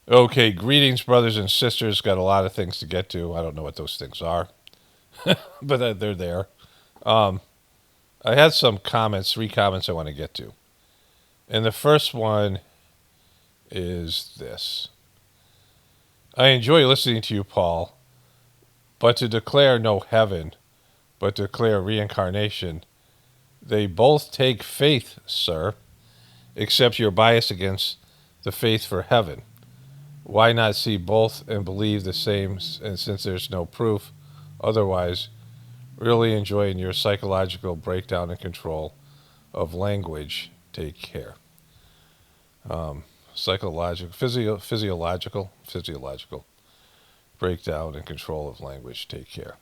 Okay, greetings, brothers and sisters. Got a lot of things to get to. I don't know what those things are, but they're there. Um, I had some comments, 3 comments I want to get to. And the first one is this: I enjoy listening to you, Paul, but to declare no heaven, but declare reincarnation, they both take faith, sir, except you're biased against the faith for heaven. Why not see both and believe the same? And since there's no proof otherwise, really enjoying your psychological breakdown and control of language. Take care. Psychological, physiological breakdown and control of language. Take care.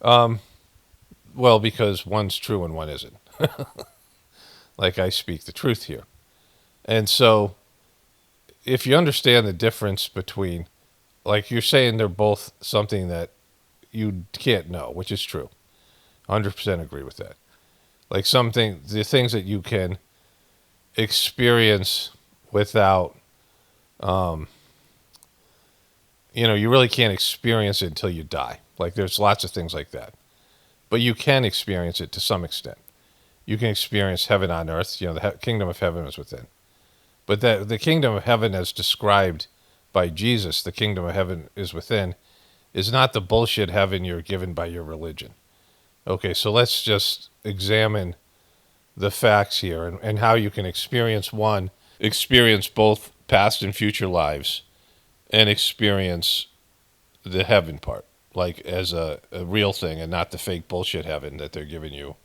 Um, well, because one's true and one isn't. Like I speak the truth here. And so if you understand the difference between, like you're saying they're both something that you can't know, which is true. 100% agree with that. Like the things that you can experience without, um, you really can't experience it until you die. Like there's lots of things like that. But you can experience it to some extent. You can experience heaven on earth. The kingdom of heaven is within. But the kingdom of heaven, as described by Jesus, the kingdom of heaven is within, is not the bullshit heaven you're given by your religion. Okay, so let's just examine the facts here and how you can experience both past and future lives, and experience the heaven part, like as a real thing and not the fake bullshit heaven that they're giving you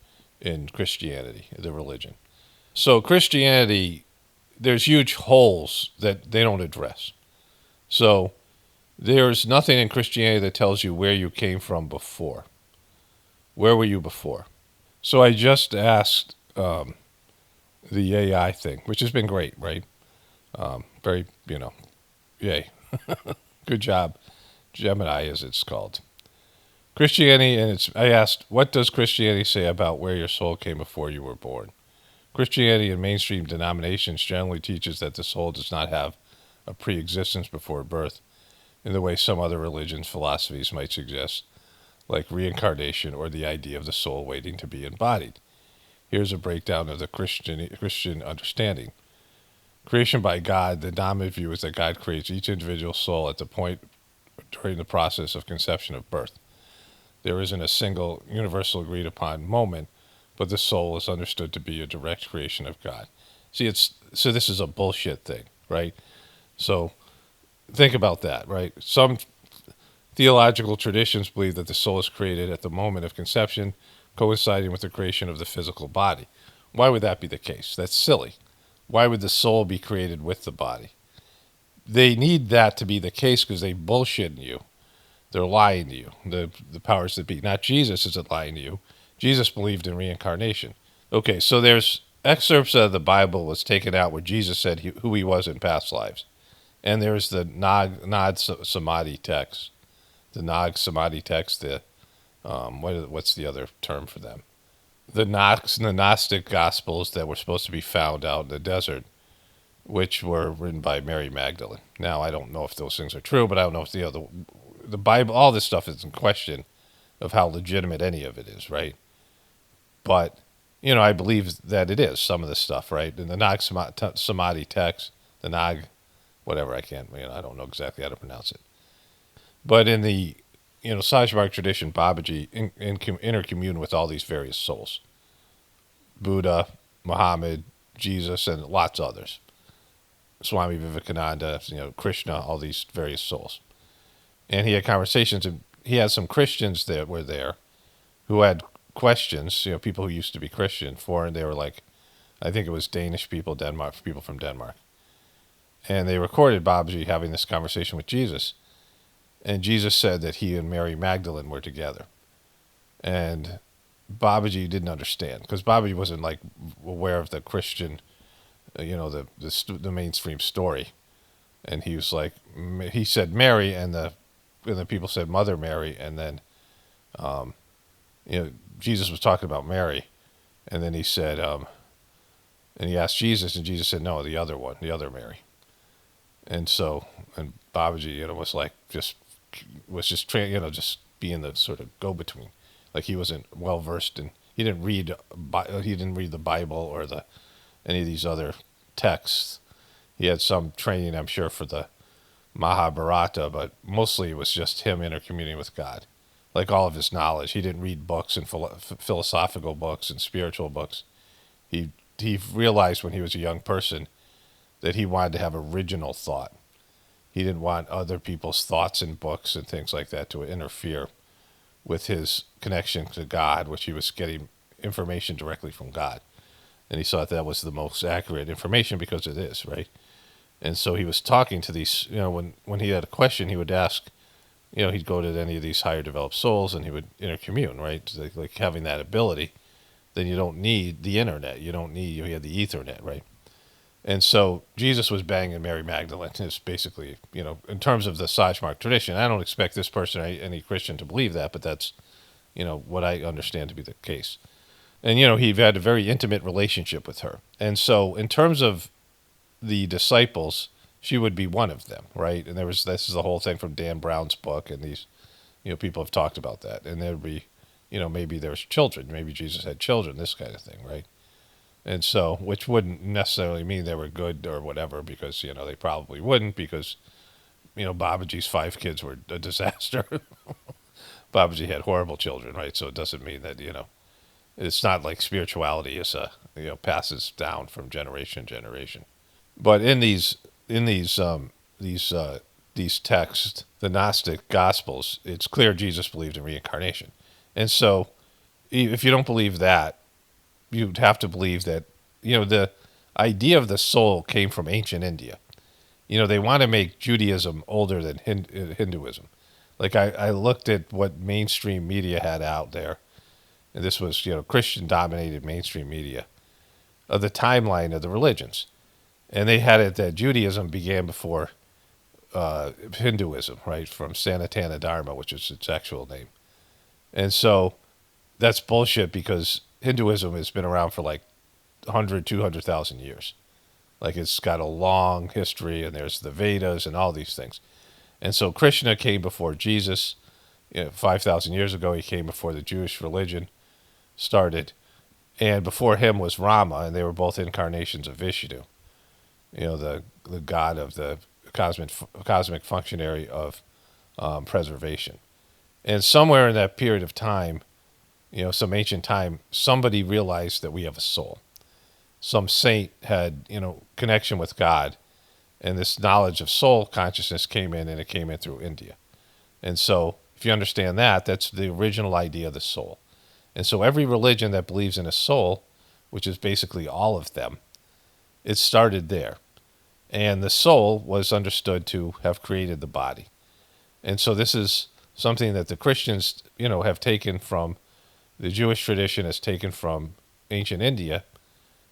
in Christianity, the religion. So, Christianity, there's huge holes that they don't address. So, there's nothing in Christianity that tells you where you came from before. Where were you before? So, I just asked the AI thing, which has been great, right? Very, yay. Good job. Gemini, as it's called. Christianity, I asked, what does Christianity say about where your soul came before you were born? Christianity and mainstream denominations generally teaches that the soul does not have a pre-existence before birth, in the way some other religions' philosophies might suggest, like reincarnation or the idea of the soul waiting to be embodied. Here's a breakdown of the Christian understanding. Creation by God, the dominant view is that God creates each individual soul at the point during the process of conception of birth. There isn't a single universal agreed upon moment, but the soul is understood to be a direct creation of God. So this is a bullshit thing, right? So think about that, right? Some theological traditions believe that the soul is created at the moment of conception, coinciding with the creation of the physical body. Why would that be the case? That's silly. Why would the soul be created with the body? They need that to be the case because they bullshit you. They're lying to you. The powers that be. Not Jesus isn't lying to you. Jesus believed in reincarnation. Okay, so there's excerpts of the Bible was taken out where Jesus said who he was in past lives. And there's the Nag Samadhi text. The Nag Samadhi text, what's the other term for them? The Gnostic Gospels that were supposed to be found out in the desert, which were written by Mary Magdalene. Now, I don't know if those things are true, but I don't know if the Bible, all this stuff is in question of how legitimate any of it is, right? But, I believe that it is, some of this stuff, right? In the Nag Samadhi text, the Nag, whatever, I don't know exactly how to pronounce it. But in the, Sajmark tradition, Babaji intercommune with all these various souls. Buddha, Muhammad, Jesus, and lots of others. Swami Vivekananda, Krishna, all these various souls. And he had conversations, and he had some Christians that were there who had questions, people who used to be Christian, foreign. They were like, I think it was Danish people, people from Denmark. And they recorded Babaji having this conversation with Jesus. And Jesus said that he and Mary Magdalene were together. And Babaji didn't understand because Babaji wasn't like aware of the Christian, the mainstream story. And he was like, he said Mary, and the people said Mother Mary, and then, Jesus was talking about Mary, and then he said, and he asked Jesus, and Jesus said, no, the other one, the other Mary. And so and Babaji, was like just being the sort of go between. Like he wasn't well versed in. He didn't read the Bible or the any of these other texts. He had some training, I'm sure, for the Mahabharata, but mostly it was just him intercommuning with God. Like all of his knowledge, he didn't read books and philosophical books and spiritual books. He realized when he was a young person that he wanted to have original thought. He didn't want other people's thoughts in books and things like that to interfere with his connection to God, which he was getting information directly from God. And he thought that was the most accurate information because it is, right? And so he was talking to these, when he had a question, he would ask, he'd go to any of these higher developed souls and he would intercommune, right? Like having that ability, then you don't need the internet. You had the Ethernet, right? And so Jesus was banging Mary Magdalene. It's basically, in terms of the Sajmark tradition, I don't expect this person, any Christian, to believe that, but that's, what I understand to be the case. And, he had a very intimate relationship with her. And so in terms of the disciples, she would be one of them, right? And this is the whole thing from Dan Brown's book, and these, people have talked about that. And there'd be, maybe there's children. Maybe Jesus had children, this kind of thing, right? And so, which wouldn't necessarily mean they were good or whatever, because, they probably wouldn't, because, Babaji's 5 kids were a disaster. Babaji had horrible children, right? So it doesn't mean that, it's not like spirituality is passes down from generation to generation. But in these texts, the Gnostic Gospels, it's clear Jesus believed in reincarnation. And so if you don't believe that, you'd have to believe that, the idea of the soul came from ancient India. They want to make Judaism older than Hinduism. Like I looked at what mainstream media had out there, and this was, Christian-dominated mainstream media, of the timeline of the religions. And they had it that Judaism began before Hinduism, right, from Sanatana Dharma, which is its actual name. And so that's bullshit, because Hinduism has been around for like 200,000 years. Like it's got a long history, and there's the Vedas and all these things. And so Krishna came before Jesus. 5,000 years ago, he came before the Jewish religion started. And before him was Rama, and they were both incarnations of Vishnu, the god of the cosmic functionary of preservation. And somewhere in that period of time, some ancient time, somebody realized that we have a soul. Some saint had, connection with God, and this knowledge of soul consciousness came in, and it came in through India. And so if you understand that, that's the original idea of the soul. And so every religion that believes in a soul, which is basically all of them, it started there. And the soul was understood to have created the body. And so this is something that the Christians, have taken from the Jewish tradition, has taken from ancient India,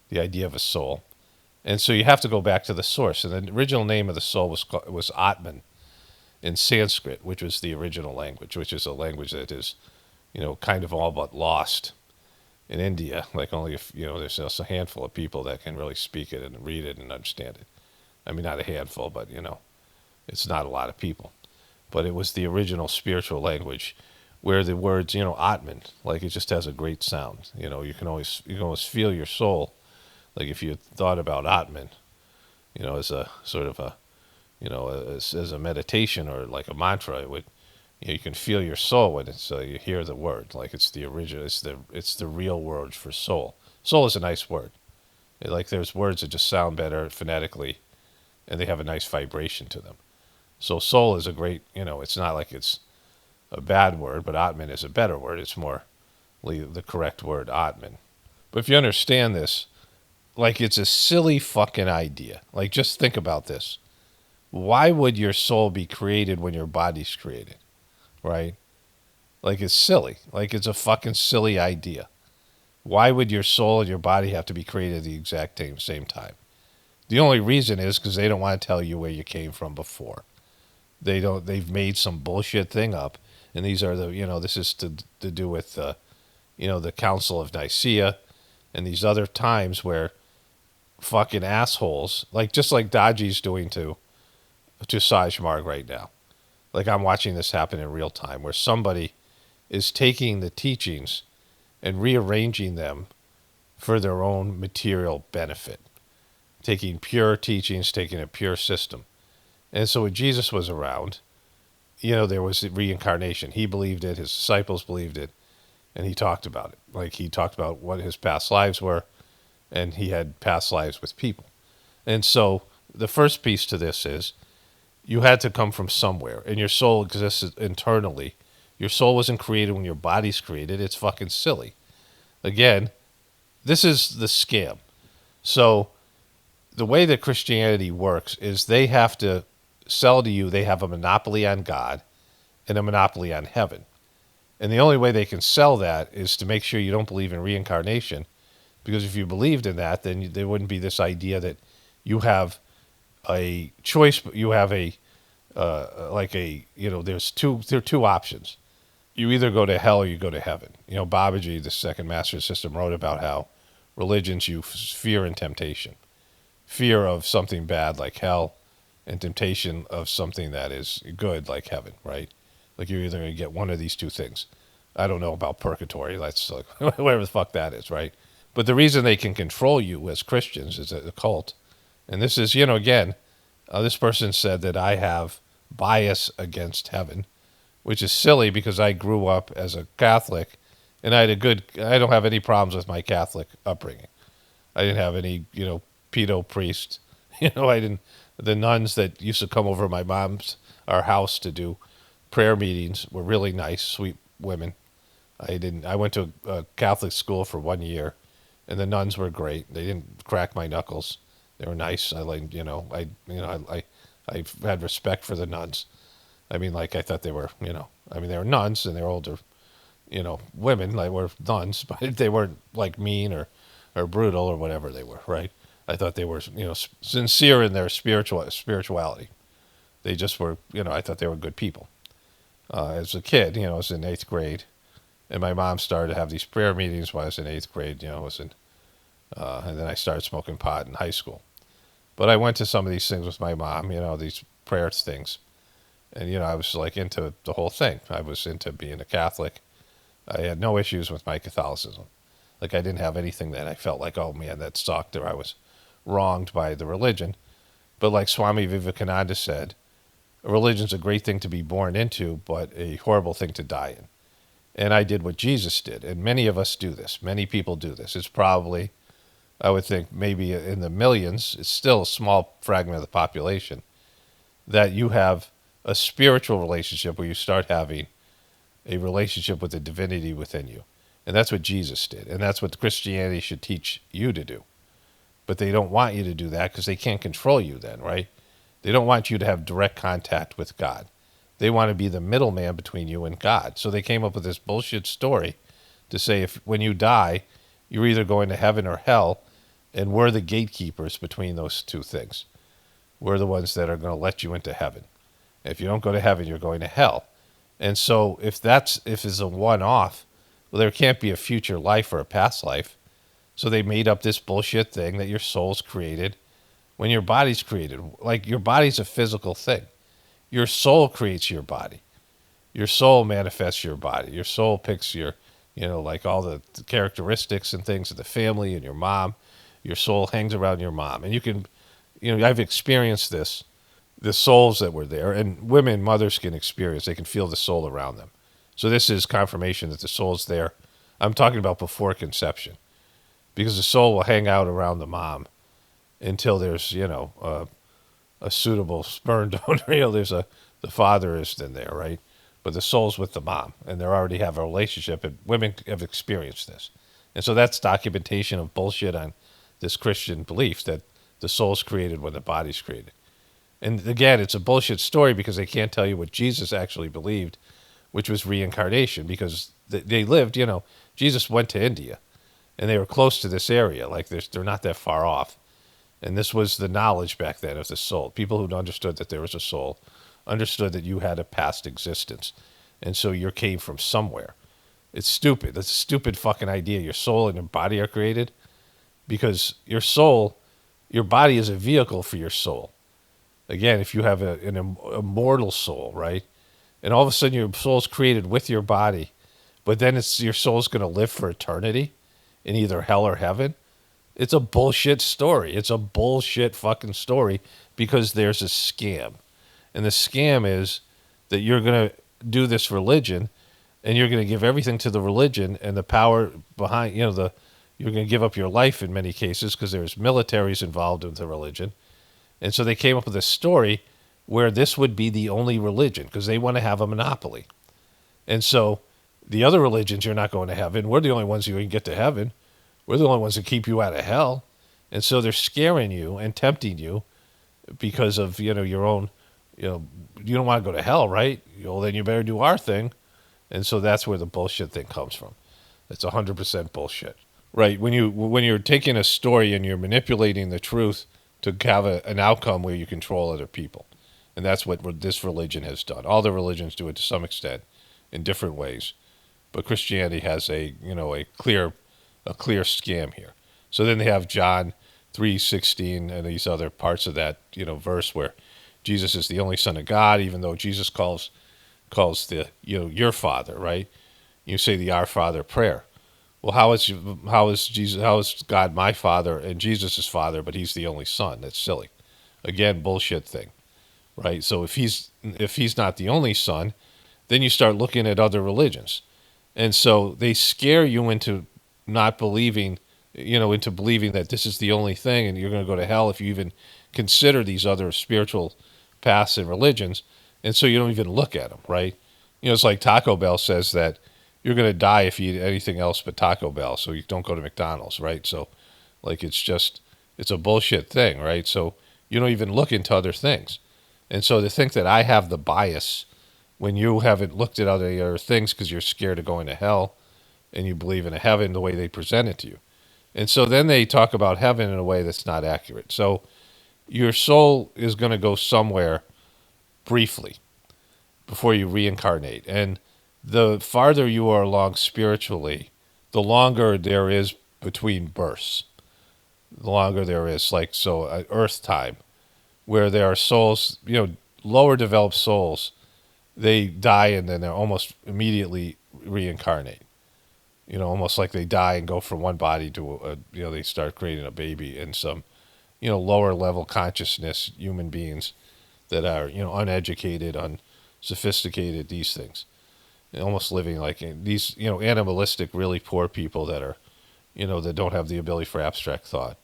the idea of a soul. And so you have to go back to the source. And the original name of the soul was Atman in Sanskrit, which was the original language, which is a language that is, kind of all but lost in India. Like only there's just a handful of people that can really speak it and read it and understand it. I mean, not a handful, but, it's not a lot of people. But it was the original spiritual language, where the words, Atman, like it just has a great sound. You can always feel your soul. Like if you thought about Atman, as a sort of a, as a meditation or like a mantra, it would, you can feel your soul when it's you hear the word. Like it's the original, it's the real word for soul. Soul is a nice word. Like there's words that just sound better phonetically, and they have a nice vibration to them. So soul is a great, it's not like it's a bad word, but Atman is a better word. It's more the correct word, Atman. But if you understand this, like it's a silly fucking idea. Like just think about this. Why would your soul be created when your body's created? Right? Like it's silly. Like it's a fucking silly idea. Why would your soul and your body have to be created at the exact same time? The only reason is because they don't want to tell you where you came from before. They've made some bullshit thing up, and these are this is to do with the Council of Nicaea and these other times where fucking assholes, just like Daji's doing to to Sajmarg right now. Like I'm watching this happen in real time, where somebody is taking the teachings and rearranging them for their own material benefit, taking pure teachings, taking a pure system. And so when Jesus was around, there was reincarnation. He believed it, his disciples believed it, and he talked about it. Like he talked about what his past lives were, and he had past lives with people. And so the first piece to this is you had to come from somewhere, and your soul exists internally. Your soul wasn't created when your body's created. It's fucking silly. Again, this is the scam. So the way that Christianity works is they have to sell to you they have a monopoly on God and a monopoly on heaven. And the only way they can sell that is to make sure you don't believe in reincarnation, because if you believed in that, then there wouldn't be this idea that you have a choice. You have there are two options. You either go to hell or you go to heaven. Babaji, the second master system, wrote about how religions use fear and temptation. Fear of something bad like hell, and temptation of something that is good like heaven, right? Like you're either going to get one of these two things. I don't know about purgatory. That's like whatever the fuck that is, right? But the reason they can control you as Christians is a cult. And this is, again, this person said that I have bias against heaven, which is silly because I grew up as a Catholic, and I don't have any problems with my Catholic upbringing. I didn't have any, pedo priest. The nuns that used to come over to our house to do prayer meetings were really nice, sweet women. I went to a Catholic school for 1 year, and the nuns were great. They didn't crack my knuckles. They were nice. I had respect for the nuns. I thought they were, they were nuns and they were older, women. They were nuns, but they weren't like mean or brutal or whatever they were, right? I thought they were, sincere in their spirituality. They just were, I thought they were good people. As a kid, I was in 8th grade, and my mom started to have these prayer meetings when I was in 8th grade, and then I started smoking pot in high school. But I went to some of these things with my mom, these prayer things. And, I was like into the whole thing. I was into being a Catholic. I had no issues with my Catholicism. Like I didn't have anything that I felt like, oh man, that sucked, or I was wronged by the religion. But like Swami Vivekananda said, a religion's a great thing to be born into, but a horrible thing to die in. And I did what Jesus did. And many of us do this. Many people do this. It's probably, I would think, maybe in the millions, it's still a small fragment of the population, that you have a spiritual relationship where you start having a relationship with the divinity within you. And that's what Jesus did. And that's what Christianity should teach you to do. But they don't want you to do that because they can't control you then, right? They don't want you to have direct contact with God. They want to be the middleman between you and God. So they came up with this bullshit story to say when you die, you're either going to heaven or hell, and we're the gatekeepers between those two things. We're the ones that are going to let you into heaven. If you don't go to heaven, you're going to hell. And so if it's a one-off, well, there can't be a future life or a past life. So they made up this bullshit thing that your soul's created when your body's created. Like your body's a physical thing. Your soul creates your body. Your soul manifests your body. Your soul picks your, like all the characteristics and things of the family and your mom. Your soul hangs around your mom. And you can, I've experienced this, the souls that were there, and mothers can experience, they can feel the soul around them. So this is confirmation that the soul's there. I'm talking about before conception, because the soul will hang out around the mom until there's, a suitable sperm donor. The father is in there, right? But the soul's with the mom, and they already have a relationship, and women have experienced this. And so that's documentation of bullshit on this Christian belief that the soul's created when the body's created. And again, it's a bullshit story because they can't tell you what Jesus actually believed, which was reincarnation, because they lived, Jesus went to India, and they were close to this area. Like they're not that far off. And this was the knowledge back then of the soul. People who understood that there was a soul understood that you had a past existence. And so you came from somewhere. It's stupid. That's a stupid fucking idea. Your soul and your body are created because your body is a vehicle for your soul. Again, if you have an immortal soul, right? And all of a sudden your soul's created with your body, but then your soul's going to live for eternity in either hell or heaven. It's a bullshit story. It's a bullshit fucking story because there's a scam. And the scam is that you're going to do this religion and you're going to give everything to the religion and the power behind, you're going to give up your life in many cases because there's militaries involved with the religion. And so they came up with a story where this would be the only religion because they want to have a monopoly. And so the other religions, you're not going to heaven. We're the only ones who can get to heaven. We're the only ones that keep you out of hell. And so they're scaring you and tempting you because of, your own, you don't want to go to hell, right? Then you better do our thing. And so that's where the bullshit thing comes from. It's 100% bullshit. Right. When you're taking a story and you're manipulating the truth to have an outcome where you control other people. And that's what this religion has done. All the religions do it to some extent in different ways. But Christianity has a clear scam here. So then they have John 3:16 and these other parts of that, verse where Jesus is the only Son of God, even though Jesus calls the your Father, right? You say the Our Father prayer. Well, how is God my Father and Jesus is Father, but He's the only Son? That's silly. Again, bullshit thing, right? So if he's not the only Son, then you start looking at other religions, and so they scare you into not believing, into believing that this is the only thing, and you're going to go to hell if you even consider these other spiritual paths and religions, and so you don't even look at them, right? It's like Taco Bell says that you're going to die if you eat anything else but Taco Bell, so you don't go to McDonald's, right? So, it's a bullshit thing, right? So you don't even look into other things. And so to think that I have the bias when you haven't looked at other things because you're scared of going to hell and you believe in a heaven the way they present it to you. And so then they talk about heaven in a way that's not accurate. So your soul is going to go somewhere briefly before you reincarnate. And the farther you are along spiritually, the longer there is between births. The longer there is, Earth time, where there are souls, lower developed souls, they die and then they're almost immediately reincarnate. Almost like they die and go from one body to they start creating a baby. And some, lower level consciousness human beings that are, uneducated, unsophisticated, these things. Almost living like these, animalistic, really poor people that are, that don't have the ability for abstract thought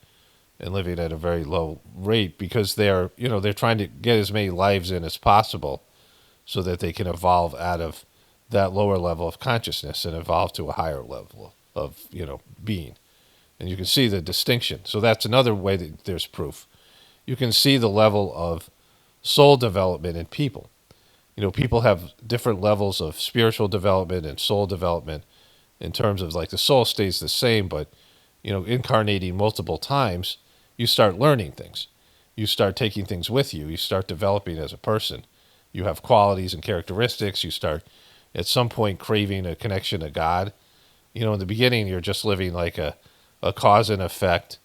and living at a very low rate because they're trying to get as many lives in as possible so that they can evolve out of that lower level of consciousness and evolve to a higher level of, being. And you can see the distinction. So that's another way that there's proof. You can see the level of soul development in people. People have different levels of spiritual development and soul development in terms of the soul stays the same, but, incarnating multiple times, you start learning things. You start taking things with you. You start developing as a person. You have qualities and characteristics. You start at some point craving a connection to God. In the beginning, you're just living like a cause and effect,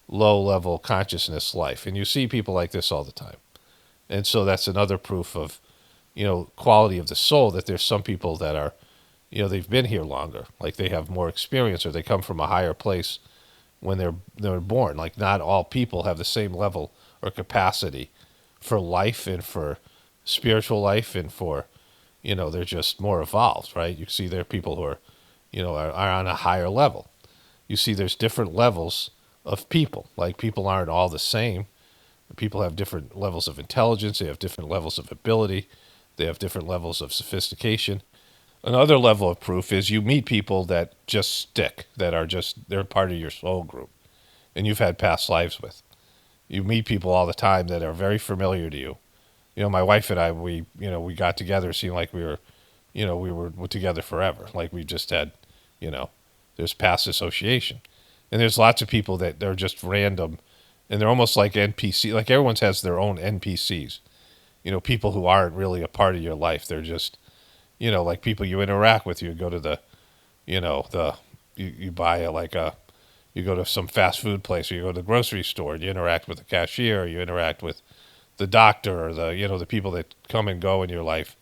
low level consciousness life. And you see people like this all the time. And so that's another proof of, quality of the soul, that there's some people that are, they've been here longer, like they have more experience or they come from a higher place when they're born. Like not all people have the same level or capacity for life and for spiritual life and for, they're just more evolved, right? You see there are people who are, are on a higher level. You see there's different levels of people. Like people aren't all the same. People have different levels of intelligence. They have different levels of ability. They have different levels of sophistication. Another level of proof is you meet people that just stick, that are they're part of your soul group, and you've had past lives with. You meet people all the time that are very familiar to you. My wife and I, we got together, it seemed like we were together forever. Like we just had, there's past association. And there's lots of people that they're just random, and they're almost like NPC. Like everyone has their own NPCs. People who aren't really a part of your life. They're just, like people you interact with. You go to the, you buy you go to some fast food place, or you go to the grocery store, and you interact with the cashier, or you interact with the doctor or the people that come and go in your life,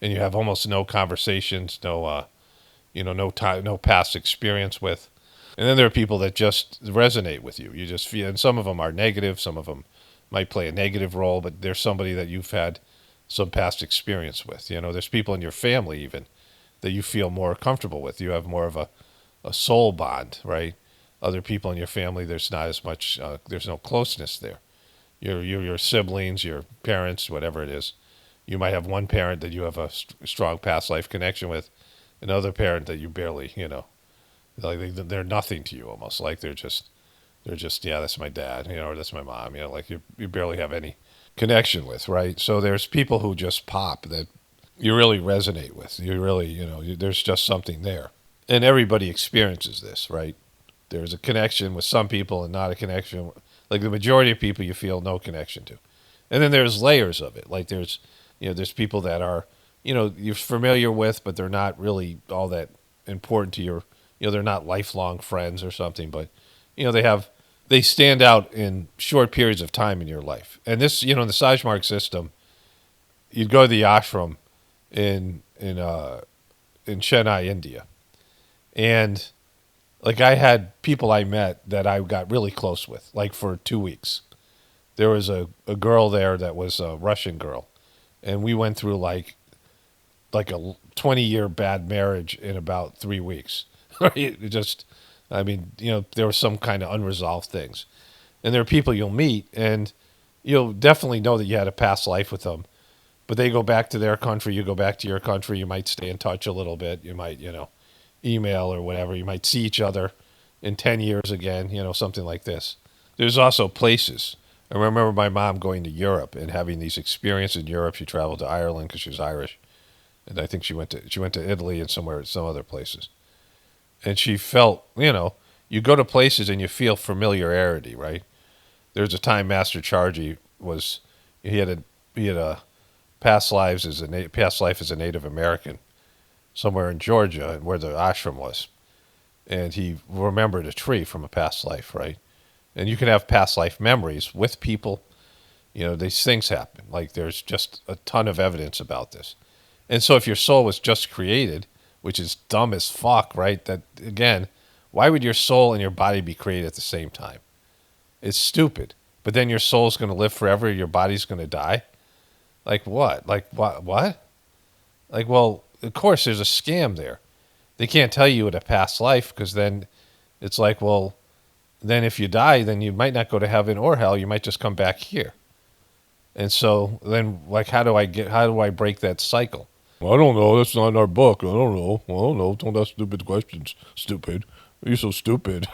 and you have almost no conversations, no time, no past experience with. And then there are people that just resonate with you. You just feel, and some of them are negative. Some of them might play a negative role, but there's somebody that you've had some past experience with. There's people in your family even that you feel more comfortable with. You have more of a soul bond, right? Other people in your family, there's not as much, there's no closeness there. Your siblings, your parents, whatever it is. You might have one parent that you have a strong past life connection with, another parent that you barely, like they're nothing to you almost. Like they're just yeah, that's my dad, or that's my mom, like you barely have any connection with, right? So there's people who just pop that you really resonate with. You really, there's just something there. And everybody experiences this, right? There's a connection with some people and not a connection. Like the majority of people you feel no connection to. And then there's layers of it. Like there's people that are, you're familiar with, but they're not really all that important to your, they're not lifelong friends or something, but, they stand out in short periods of time in your life. And this, in the Sajmark system, you'd go to the ashram in Chennai, India. And like I had people I met that I got really close with, like for 2 weeks. There was a girl there that was a Russian girl. And we went through like a 20-year bad marriage in about 3 weeks. It just, I mean, there were some kind of unresolved things. And there are people you'll meet and you'll definitely know that you had a past life with them. But they go back to their country, you go back to your country, you might stay in touch a little bit, you might, email or whatever, you might see each other in 10 years again, something like this. There's also places. I remember my mom going to Europe and having these experiences in Europe. She traveled to Ireland because she was Irish. And I think she went to Italy and some other places. And she felt, you go to places and you feel familiarity, right? There's a time Master Charji he had a past life as a Native American somewhere in Georgia where the ashram was. And he remembered a tree from a past life, right? And you can have past life memories with people. These things happen. Like there's just a ton of evidence about this. And so if your soul was just created, which is dumb as fuck, right? That, again, why would your soul and your body be created at the same time? It's stupid. But then your soul's going to live forever, your body's going to die? Like what? Like what? Like, well, of course there's a scam there. They can't tell you in a past life because then it's like, well, then if you die, then you might not go to heaven or hell. You might just come back here. And so then, like, how do I break that cycle? Well, I don't know. That's not in our book. I don't know. Don't ask stupid questions. Stupid. You're so stupid.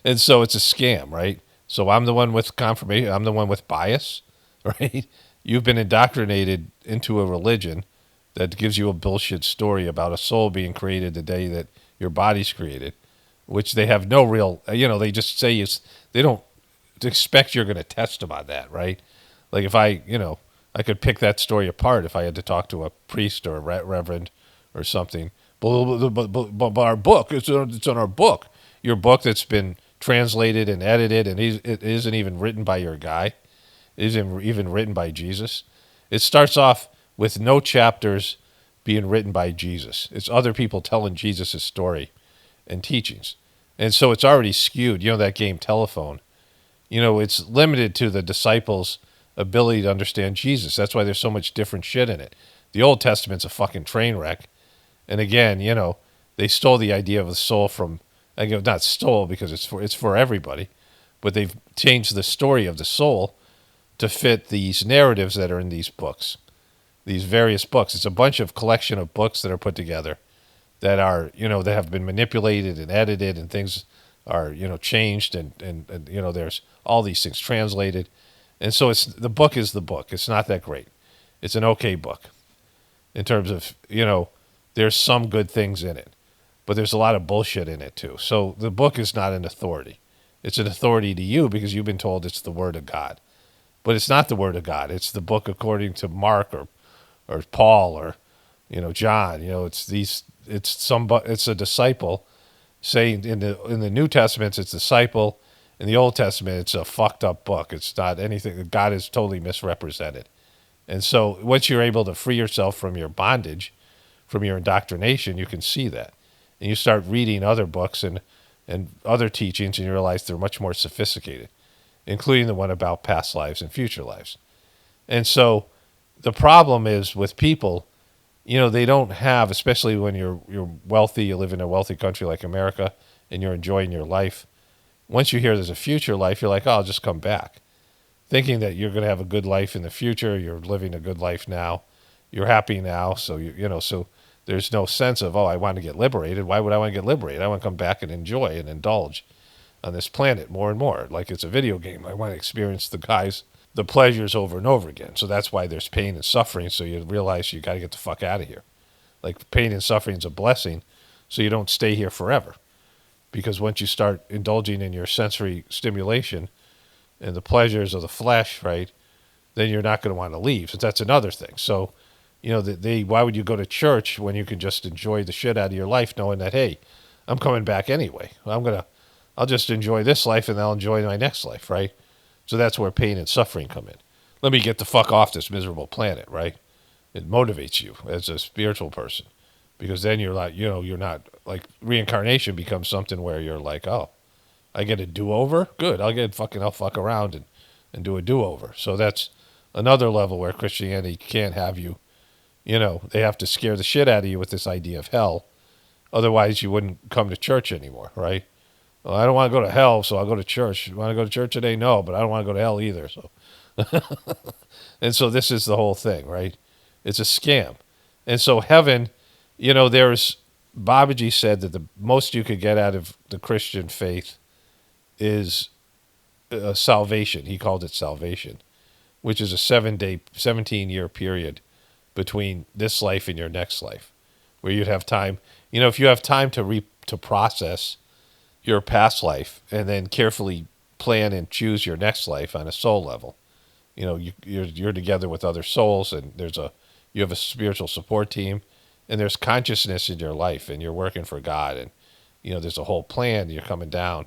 And so it's a scam, right? So I'm the one with confirmation. I'm the one with bias, right? You've been indoctrinated into a religion that gives you a bullshit story about a soul being created the day that your body's created, which they have no real, they just say they don't expect you're going to test them on that, right? Like if I could pick that story apart if I had to talk to a priest or a reverend or something. But our book, it's in our book. Your book that's been translated and edited, and it isn't even written by your guy. It isn't even written by Jesus. It starts off with no chapters being written by Jesus. It's other people telling Jesus' story and teachings. And so it's already skewed. That game Telephone. It's limited to the disciples' ability to understand Jesus. That's why there's so much different shit in it. The Old Testament's a fucking train wreck. And again, they stole the idea of the soul from, not stole because it's for everybody, but they've changed the story of the soul to fit these narratives that are in these books, these various books. It's a bunch of collection of books that are put together that are, that have been manipulated and edited and things are, changed and there's all these things translated. And so the book is the book. It's not that great. It's an okay book in terms of, there's some good things in it, but there's a lot of bullshit in it too. So the book is not an authority. It's an authority to you because you've been told it's the word of God, but it's not the word of God. It's the book according to Mark or Paul or, John, it's a disciple saying in the New Testament, it's disciple In the Old Testament, it's a fucked up book. It's not anything. God is totally misrepresented. And so once you're able to free yourself from your bondage, from your indoctrination, you can see that. And you start reading other books and other teachings, and you realize they're much more sophisticated, including the one about past lives and future lives. And so the problem is with people, they don't have, especially when you're wealthy, you live in a wealthy country like America, and you're enjoying your life. Once you hear there's a future life, you're like, oh, I'll just come back. Thinking that you're going to have a good life in the future, you're living a good life now, you're happy now, so so there's no sense of, oh, I want to get liberated. Why would I want to get liberated? I want to come back and enjoy and indulge on this planet more and more, like it's a video game. I want to experience the pleasures over and over again. So that's why there's pain and suffering. So you realize you got to get the fuck out of here. Like pain and suffering is a blessing, so you don't stay here forever. Because once you start indulging in your sensory stimulation and the pleasures of the flesh, right, then you're not going to want to leave. So that's another thing. So, why would you go to church when you can just enjoy the shit out of your life, knowing that, hey, I'm coming back anyway. I'll just enjoy this life and I'll enjoy my next life, right? So that's where pain and suffering come in. Let me get the fuck off this miserable planet, right? It motivates you as a spiritual person, because then you're like, you're not like reincarnation becomes something where you're like, oh, I get a do-over? Good. I'll fuck around and do a do-over. So that's another level where Christianity can't have you, they have to scare the shit out of you with this idea of hell. Otherwise, you wouldn't come to church anymore, right? Well, I don't want to go to hell, so I'll go to church. You want to go to church today? No, but I don't want to go to hell either. So, and so this is the whole thing, right? It's a scam. And so heaven, there's Babaji said that the most you could get out of the Christian faith is salvation. He called it salvation, which is a 17-year period between this life and your next life, where you'd have time. If you have time to process your past life and then carefully plan and choose your next life on a soul level, you're together with other souls, and you have a spiritual support team, and there's consciousness in your life, and you're working for God, and there's a whole plan. You're coming down.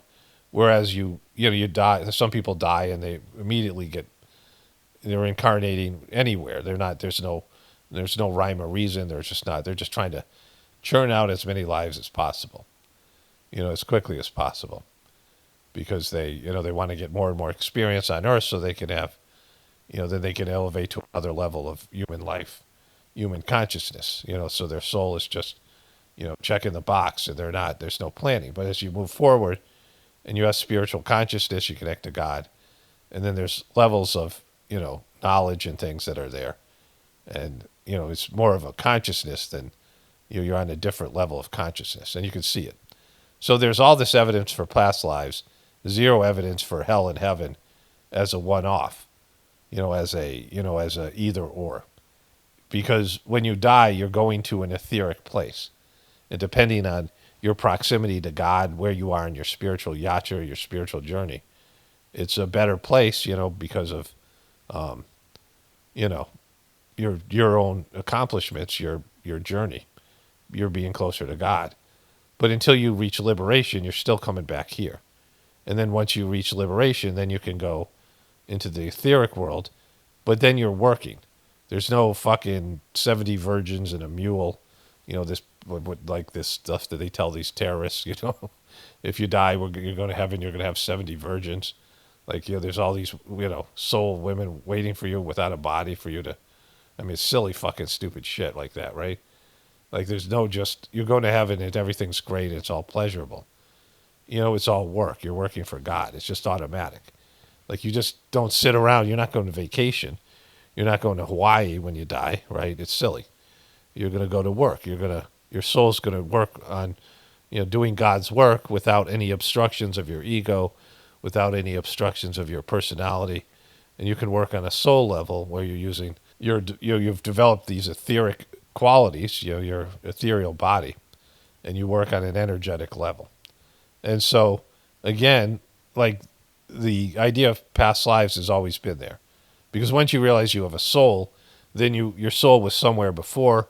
Whereas you die. Some people die and they immediately they're incarnating anywhere. They're not. There's no rhyme or reason. They're just not. They're just trying to churn out as many lives as possible, as quickly as possible, because they want to get more and more experience on Earth, so they can have, then they can elevate to another level of human life, human consciousness. So their soul is just, checking the box, and there's no planning. But as you move forward, and you have spiritual consciousness, you connect to God. And then there's levels of, knowledge and things that are there. And, it's more of a consciousness than you're on a different level of consciousness, and you can see it. So there's all this evidence for past lives, zero evidence for hell and heaven as a one-off, as a either or. Because when you die, you're going to an etheric place. And depending on your proximity to God, where you are in your spiritual yatra, your spiritual journey, it's a better place, because of, your own accomplishments, your journey. You're being closer to God. But until you reach liberation, you're still coming back here. And then once you reach liberation, then you can go into the etheric world, but then you're working. There's no fucking 70 virgins and a mule, this like this stuff that they tell these terrorists, if you die, you're going to heaven, you're going to have 70 virgins. Like, there's all these, soul women waiting for you without a body for you to, it's silly fucking stupid shit like that, right? Like, there's no you're going to heaven and everything's great, and it's all pleasurable. It's all work. You're working for God. It's just automatic. Like, you just don't sit around. You're not going to vacation. You're not going to Hawaii when you die, right? It's silly. You're going to go to work. Your soul's going to work on, doing God's work without any obstructions of your ego, without any obstructions of your personality. And you can work on a soul level where you're using you've developed these etheric qualities, your ethereal body, and you work on an energetic level. And so, again, like, the idea of past lives has always been there. Because once you realize you have a soul, then your soul was somewhere before,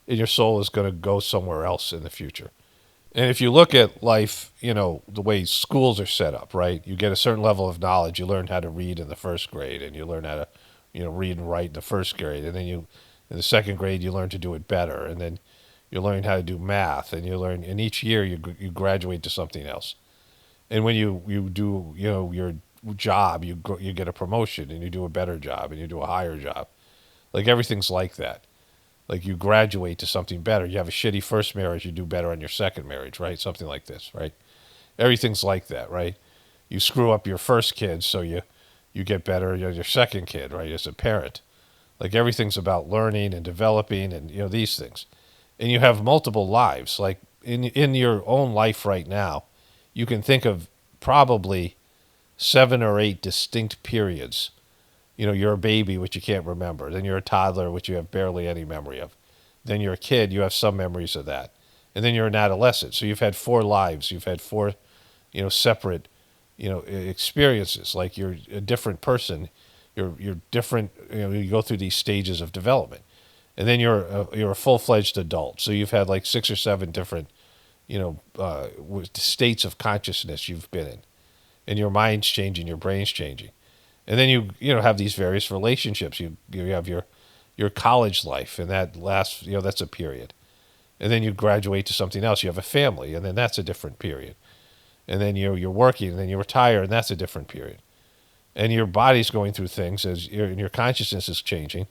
and your soul is going to go somewhere else in the future. And if you look at life, the way schools are set up, right? You get a certain level of knowledge. You learn how to read in the first grade, and you learn how to, read and write in the first grade. And then in the second grade, you learn to do it better. And then you learn how to do math, and and each year you graduate to something else. And when you do, your job, you get a promotion, and you do a better job, and you do a higher job. Like everything's like that. Like you graduate to something better. You have a shitty first marriage, you do better on your second marriage, right? Something like this, right? Everything's like that, right? You screw up your first kid, so you get better on your second kid, right? As a parent, like everything's about learning and developing, and these things. And you have multiple lives. Like in your own life right now, you can think of probably 7 or 8 distinct periods. You're a baby, which you can't remember. Then you're a toddler, which you have barely any memory of. Then you're a kid, you have some memories of that. And then you're an adolescent. So you've had 4 lives. You've had 4, separate, experiences. Like you're a different person. You're different. You go through these stages of development. And then you're a full-fledged adult. So you've had like 6 or 7 different, states of consciousness you've been in. And your mind's changing, your brain's changing. And then you have these various relationships. You have your college life, and that lasts, that's a period. And then you graduate to something else. You have a family, and then that's a different period. And then you're working, and then you retire, and that's a different period. And your body's going through things and your consciousness is changing,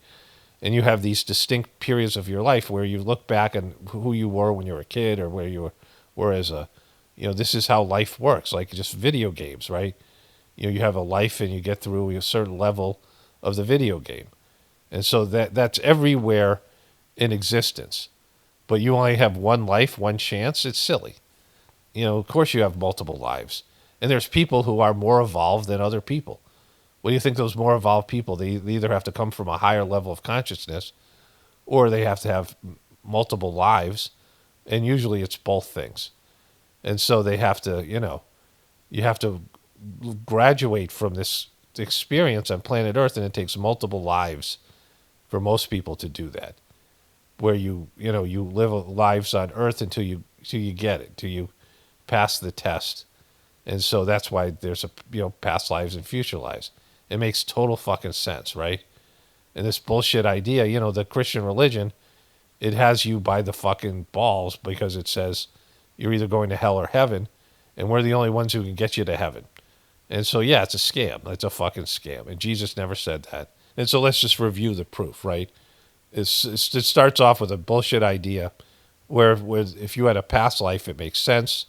and you have these distinct periods of your life where you look back on who you were when you were a kid, or where you were as a, this is how life works, like just video games, right? You have a life, and you get through a certain level of the video game. And so that's everywhere in existence. But you only have one life, one chance. It's silly. Of course you have multiple lives. And there's people who are more evolved than other people. What do you think those more evolved people, they either have to come from a higher level of consciousness, or they have to have multiple lives. And usually it's both things. And so they have to, you have to graduate from this experience on planet Earth, and it takes multiple lives for most people to do that. Where you live lives on Earth until you get it, till you pass the test. And so that's why there's past lives and future lives. It makes total fucking sense, right? And this bullshit idea, the Christian religion, it has you by the fucking balls, because it says you're either going to hell or heaven, and we're the only ones who can get you to heaven. And so, yeah, it's a scam. It's a fucking scam. And Jesus never said that. And so let's just review the proof, right? It starts off with a bullshit idea where if you had a past life, it makes sense.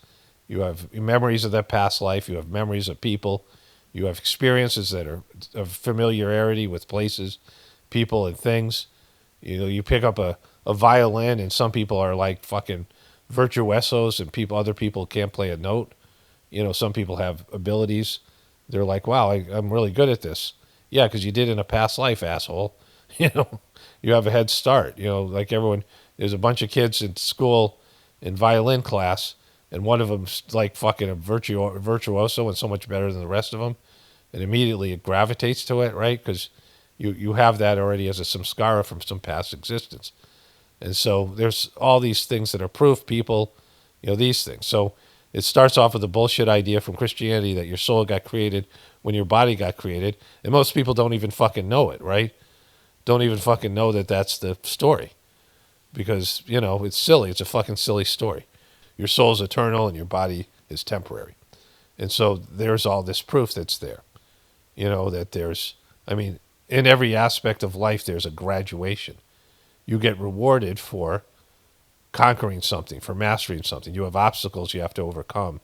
You have memories of that past life. You have memories of people. You have experiences that are of familiarity with places, people, and things. You pick up a violin, and some people are like fucking virtuosos, and other people can't play a note. Some people have abilities. They're like, wow, I'm really good at this. Yeah, because you did in a past life, asshole. You have a head start. Like everyone, there's a bunch of kids in school in violin class, and one of them's like fucking a virtuoso and so much better than the rest of them. And immediately it gravitates to it, right? Because you have that already as a samskara from some past existence. And so there's all these things that are proof, people, these things. So it starts off with a bullshit idea from Christianity that your soul got created when your body got created. And most people don't even fucking know it, right? Don't even fucking know that that's the story. Because, it's silly. It's a fucking silly story. Your soul's eternal and your body is temporary. And so there's all this proof that's there. That there's, in every aspect of life, there's a graduation. You get rewarded for conquering something, for mastering something. You have obstacles you have to overcome.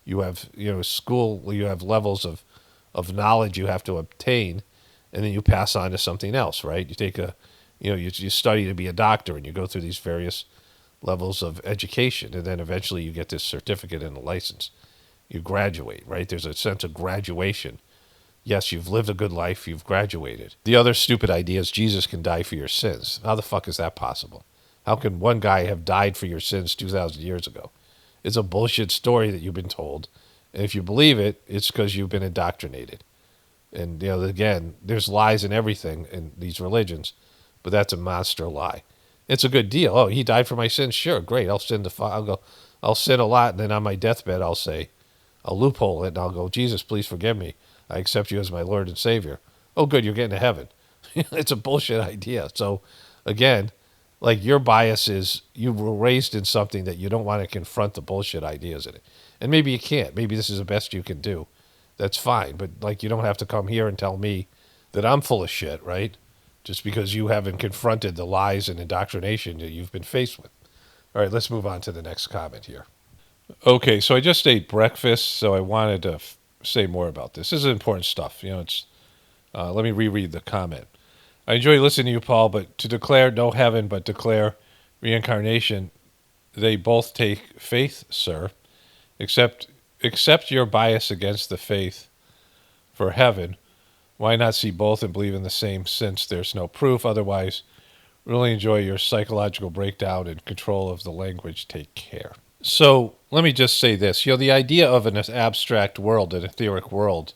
You have, school, you have levels of knowledge you have to obtain, and then you pass on to something else, right? You take you study to be a doctor, and you go through these various levels of education, and then eventually you get this certificate and a license. You graduate, right? There's a sense of graduation. Yes, you've lived a good life, you've graduated. The other stupid idea is Jesus can die for your sins. How the fuck is that possible? How can one guy have died for your sins 2,000 years ago? It's a bullshit story that you've been told. And if you believe it, it's because you've been indoctrinated. And, again, there's lies in everything in these religions, but that's a monster lie. It's a good deal. Oh, he died for my sins? Sure, great. I'll I'll sin a lot, and then on my deathbed, I'll loophole it, and I'll go, Jesus, please forgive me. I accept you as my Lord and Savior. Oh, good, you're getting to heaven. It's a bullshit idea. So, again, like your bias is you were raised in something that you don't want to confront the bullshit ideas in it. And maybe you can't. Maybe this is the best you can do. That's fine. But, like, you don't have to come here and tell me that I'm full of shit, right? Just because you haven't confronted the lies and indoctrination that you've been faced with. All right, let's move on to the next comment here. Okay, so I just ate breakfast, so I wanted to say more about this. This is important stuff. It's. Let me reread the comment. I enjoy listening to you, Paul, but to declare no heaven, but declare reincarnation, they both take faith, sir. Accept your bias against the faith for heaven. Why not see both and believe in the same, since there's no proof? Otherwise, really enjoy your psychological breakdown and control of the language. Take care. So let me just say this. The idea of an abstract world, an etheric world,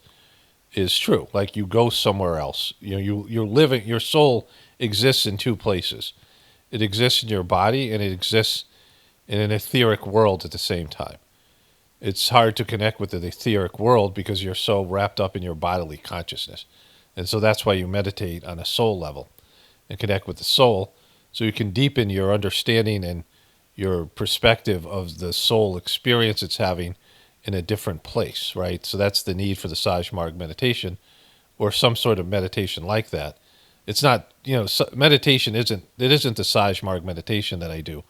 is true. Like you go somewhere else. You're living. Your soul exists in two places. It exists in your body, and it exists in an etheric world at the same time. It's hard to connect with the etheric world because you're so wrapped up in your bodily consciousness. And so that's why you meditate on a soul level and connect with the soul, so you can deepen your understanding and your perspective of the soul experience it's having in a different place, right? So that's the need for the Sajmarg meditation or some sort of meditation like that. It's not, meditation isn't the Sajmarg meditation that I do.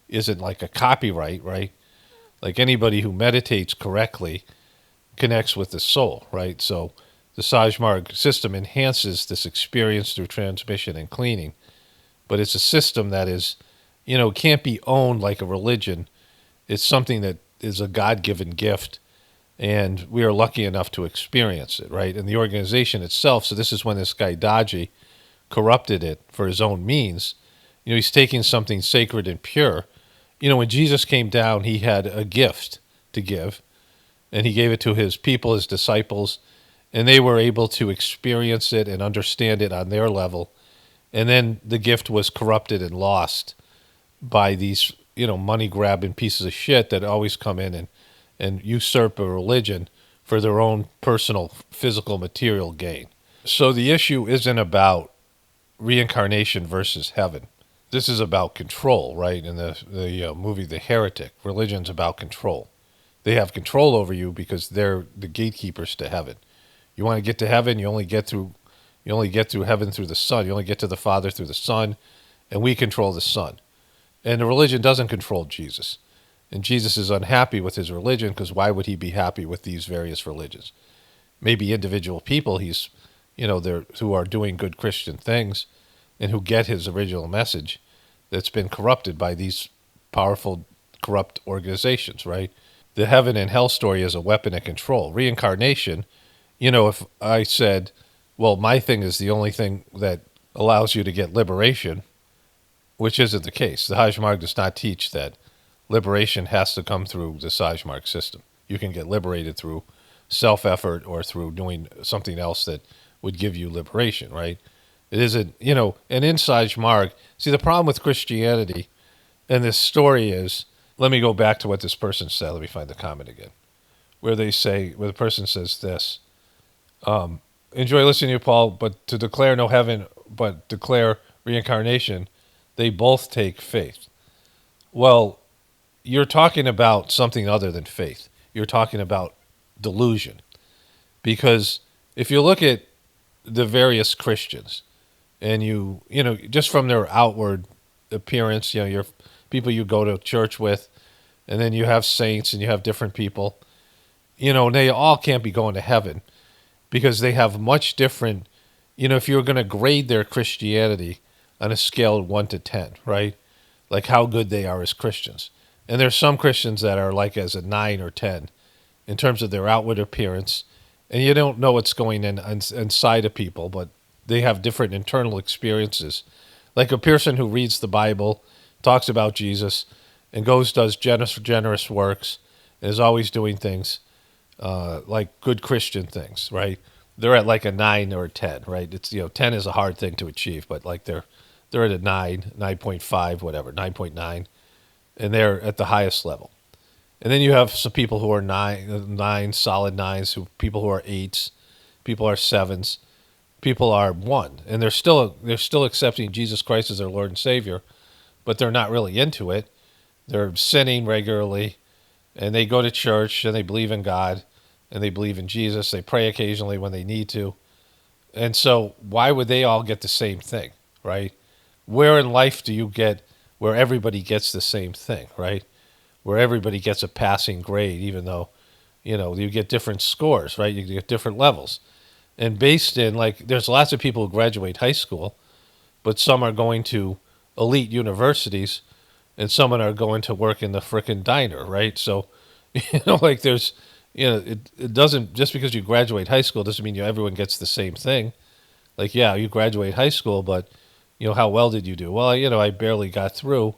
Isn't like a copyright, right? Like anybody who meditates correctly connects with the soul, right? So the Sajmarg system enhances this experience through transmission and cleaning, but it's a system that is, can't be owned like a religion. It's something that is a God-given gift, and we are lucky enough to experience it, right? And the organization itself, so this is when this guy Daji corrupted it for his own means. He's taking something sacred and pure. When Jesus came down, he had a gift to give, and he gave it to his people, his disciples, and they were able to experience it and understand it on their level. And then the gift was corrupted and lost by these, money grabbing pieces of shit that always come in and usurp a religion for their own personal, physical, material gain. So the issue isn't about reincarnation versus heaven. This is about control, right? In the movie The Heretic, religion's about control. They have control over you because they're the gatekeepers to heaven. You want to get to heaven, you only get through heaven through the Son. You only get to the Father through the Son, and we control the Son. And the religion doesn't control Jesus. And Jesus is unhappy with his religion because why would he be happy with these various religions? Maybe individual people who are doing good Christian things and who get his original message that's been corrupted by these powerful, corrupt organizations, right? The heaven and hell story is a weapon of control. Reincarnation, if I said, well, my thing is the only thing that allows you to get liberation, which isn't the case. The Hajmarg does not teach that liberation has to come through the Sajmarg system. You can get liberated through self-effort or through doing something else that would give you liberation, right? It isn't, and in Sajmarg, see, the problem with Christianity and this story is, let me go back to what this person said. Let me find the comment again, where the person says this, enjoy listening to you, Paul, but to declare no heaven, but declare reincarnation, they both take faith. Well, you're talking about something other than faith. You're talking about delusion. Because if you look at the various Christians and just from their outward appearance, your people you go to church with, and then you have saints and you have different people, and they all can't be going to heaven because they have much different, if you're going to grade their Christianity on a scale of 1 to 10, right? Like how good they are as Christians. And there's some Christians that are like as a 9 or 10 in terms of their outward appearance. And you don't know what's going in inside of people, but they have different internal experiences. Like a person who reads the Bible, talks about Jesus, and does generous works, and is always doing things like good Christian things, right? They're at like a 9 or a 10, right? It's 10 is a hard thing to achieve, but like they're at a 9, 9.5, whatever, 9.9, and they're at the highest level. And then you have some people who are nine solid nines, people who are eights, people are sevens, people are one, and they're still accepting Jesus Christ as their Lord and Savior, but they're not really into it. They're sinning regularly, and they go to church and they believe in God, and they believe in Jesus. They pray occasionally when they need to, and so why would they all get the same thing, right? Where in life do you get where everybody gets the same thing, right? Where everybody gets a passing grade, even though, you get different scores, right? You get different levels. And based in, like, there's lots of people who graduate high school, but some are going to elite universities and some are going to work in the frickin' diner, right? So, like there's, it doesn't, just because you graduate high school doesn't mean everyone gets the same thing. Like, yeah, you graduate high school, but, how well did you do? Well, I barely got through.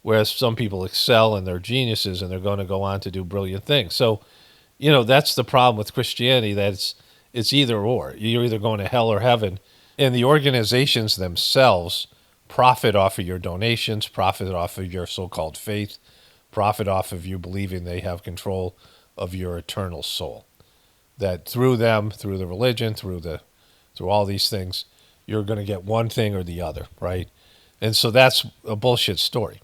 Whereas some people excel and they're geniuses and they're going to go on to do brilliant things. So, that's the problem with Christianity, that it's either or. You're either going to hell or heaven. And the organizations themselves profit off of your donations, profit off of your so-called faith, profit off of you believing they have control of your eternal soul. That through them, through the religion, through all these things, you're going to get one thing or the other, right? And so that's a bullshit story.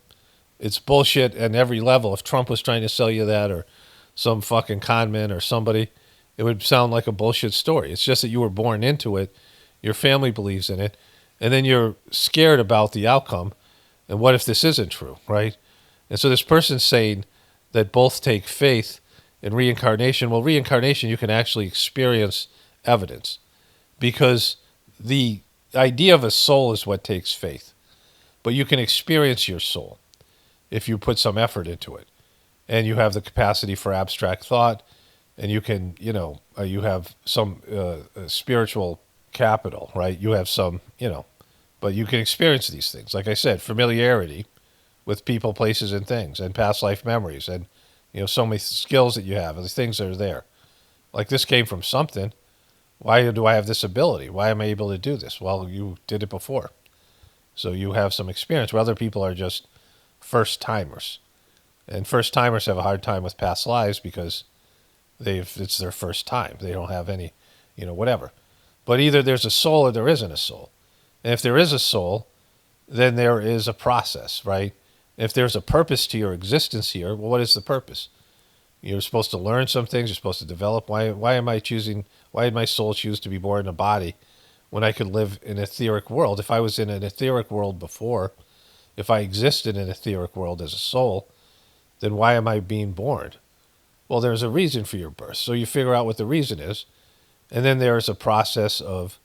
It's bullshit at every level. If Trump was trying to sell you that, or some fucking con man or somebody, it would sound like a bullshit story. It's just that you were born into it, your family believes in it, and then you're scared about the outcome. And what if this isn't true, right? And so this person's saying that both take faith in reincarnation. Well, reincarnation, you can actually experience evidence, because the idea of a soul is what takes faith. But you can experience your soul if you put some effort into it, and you have the capacity for abstract thought, and you can, you have some spiritual capital, right? You have some, but you can experience these things. Like I said, familiarity with people, places, and things, and past life memories, and, so many skills that you have, and the things that are there. Like, this came from something. Why do I have this ability? Why am I able to do this? Well, you did it before. So you have some experience, where other people are just first timers. And first timers have a hard time with past lives because it's their first time. They don't have any, whatever. But either there's a soul or there isn't a soul. And if there is a soul, then there is a process, right? If there's a purpose to your existence here, well, what is the purpose? You're supposed to learn some things. You're supposed to develop. Why did my soul choose to be born in a body when I could live in an etheric world? If I was in an etheric world before, if I existed in an etheric world as a soul, then why am I being born? Well, there's a reason for your birth. So you figure out what the reason is. And then there's a process of,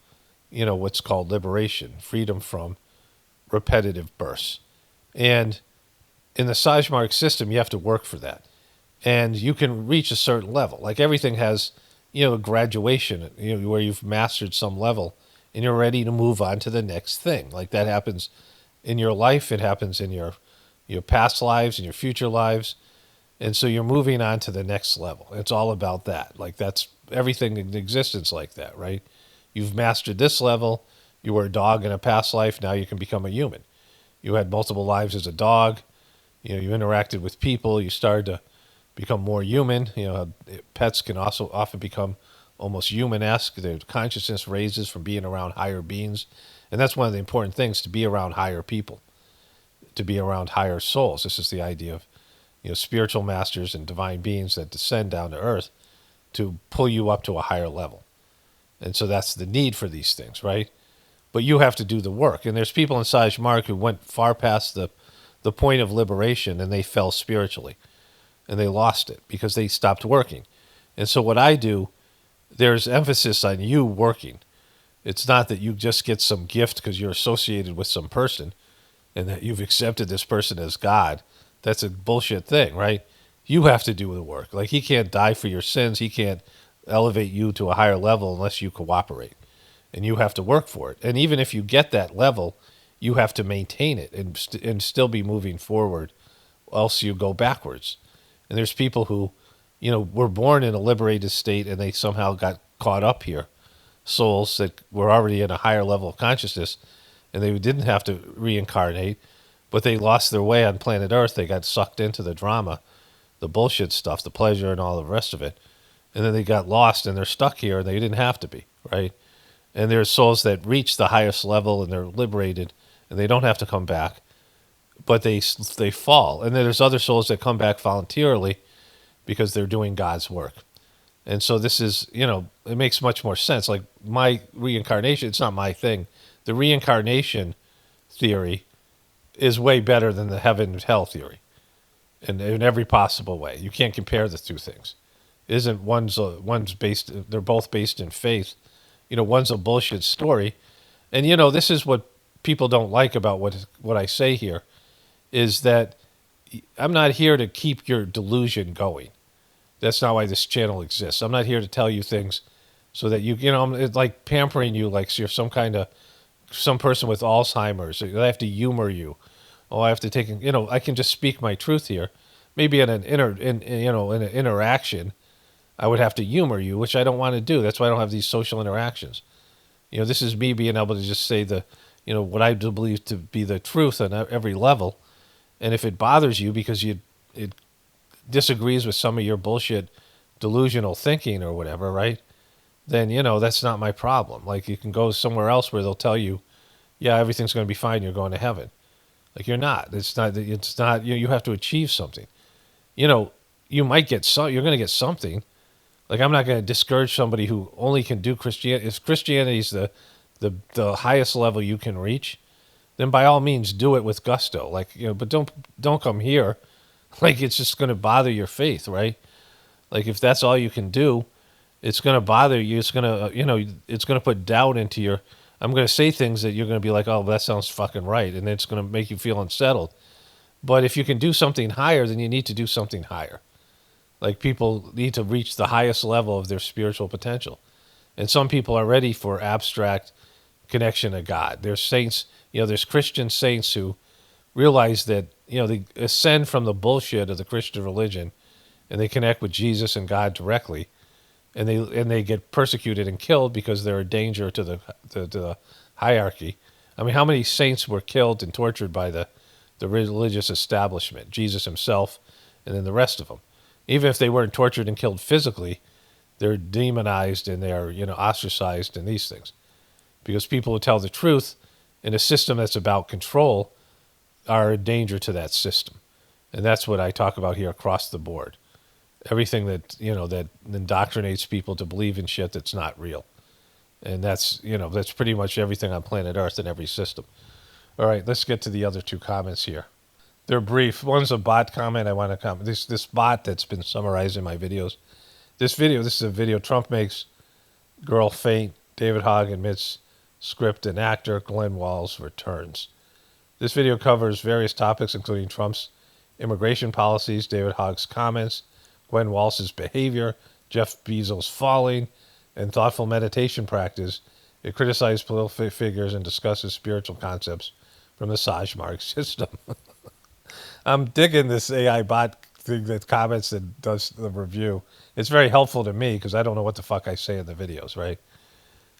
what's called liberation, freedom from repetitive births. And in the Sajmark system, you have to work for that. And you can reach a certain level. Like, everything has, a graduation, where you've mastered some level and you're ready to move on to the next thing. Like, that happens in your life. It happens in your past lives and your future lives. And so you're moving on to the next level. It's all about that. Like, that's everything in existence like that, right? You've mastered this level. You were a dog in a past life. Now you can become a human. You had multiple lives as a dog. You interacted with people. You started to become more human. Pets can also often become almost human-esque. Their consciousness raises from being around higher beings. And that's one of the important things, to be around higher people, to be around higher souls. This is the idea of, spiritual masters and divine beings that descend down to earth to pull you up to a higher level. And so that's the need for these things, right? But you have to do the work. And there's people in Sajmark who went far past the point of liberation, and they fell spiritually. And they lost it because they stopped working. And so what I do, there's emphasis on you working. It's not that you just get some gift because you're associated with some person and that you've accepted this person as God. That's a bullshit thing, right? You have to do the work. Like, he can't die for your sins. He can't elevate you to a higher level unless you cooperate. And you have to work for it. And even if you get that level, you have to maintain it and still be moving forward, else you go backwards. And there's people who, were born in a liberated state and they somehow got caught up here. Souls that were already in a higher level of consciousness, and they didn't have to reincarnate, but they lost their way on planet Earth. They got sucked into the drama, the bullshit stuff, the pleasure and all the rest of it. And then they got lost and they're stuck here and they didn't have to be, right? And there's souls that reach the highest level and they're liberated and they don't have to come back, but they fall. And then there's other souls that come back voluntarily because they're doing God's work. And so this is, it makes much more sense. Like my reincarnation, it's not my thing. The reincarnation theory is way better than the heaven and hell theory in every possible way. You can't compare the two things. Isn't one's based, they're both based in faith. One's a bullshit story. And, this is what people don't like about what I say here is that I'm not here to keep your delusion going. That's not why this channel exists. I'm not here to tell you things so that I'm like pampering you like you're some person with Alzheimer's. I have to humor you. Oh, I have to take, I can just speak my truth here. Maybe in an interaction, I would have to humor you, which I don't want to do. That's why I don't have these social interactions. This is me being able to just say what I do believe to be the truth on every level. And if it bothers you because it disagrees with some of your bullshit delusional thinking or whatever, right? Then, that's not my problem. Like you can go somewhere else where they'll tell you, yeah, everything's going to be fine. You're going to heaven. Like you're not. It's not, you have to achieve something. You might get you're going to get something. Like I'm not going to discourage somebody who only can do Christianity. If Christianity is the highest level you can reach, then by all means do it with gusto. Like, but don't come here. Like it's just going to bother your faith, right? Like if that's all you can do, it's going to bother you. It's going to, it's going to put doubt into your, I'm going to say things that you're going to be like, oh, that sounds fucking right. And then it's going to make you feel unsettled. But if you can do something higher, then you need to do something higher. Like people need to reach the highest level of their spiritual potential. And some people are ready for abstract connection to God. There's saints, there's Christian saints who realize that, they ascend from the bullshit of the Christian religion and they connect with Jesus and God directly. And they get persecuted and killed because they're a danger to the hierarchy. I mean, how many saints were killed and tortured by the religious establishment? Jesus himself and then the rest of them. Even if they weren't tortured and killed physically, they're demonized and they are, ostracized and these things. Because people who tell the truth in a system that's about control are a danger to that system. And that's what I talk about here across the board. Everything that, that indoctrinates people to believe in shit that's not real. And that's, that's pretty much everything on planet Earth in every system. All right, let's get to the other two comments here. They're brief. One's a bot comment. I want to comment. This bot that's been summarizing my videos. This is a video. Trump makes girl faint. David Hogg admits script and actor. Glenn Walls returns. This video covers various topics, including Trump's immigration policies, David Hogg's comments, Gwen Walsh's behavior, Jeff Bezos' falling, and thoughtful meditation practice. It criticizes political figures and discusses spiritual concepts from the Sajmark system. I'm digging this AI bot thing that comments and does the review. It's very helpful to me because I don't know what the fuck I say in the videos, right?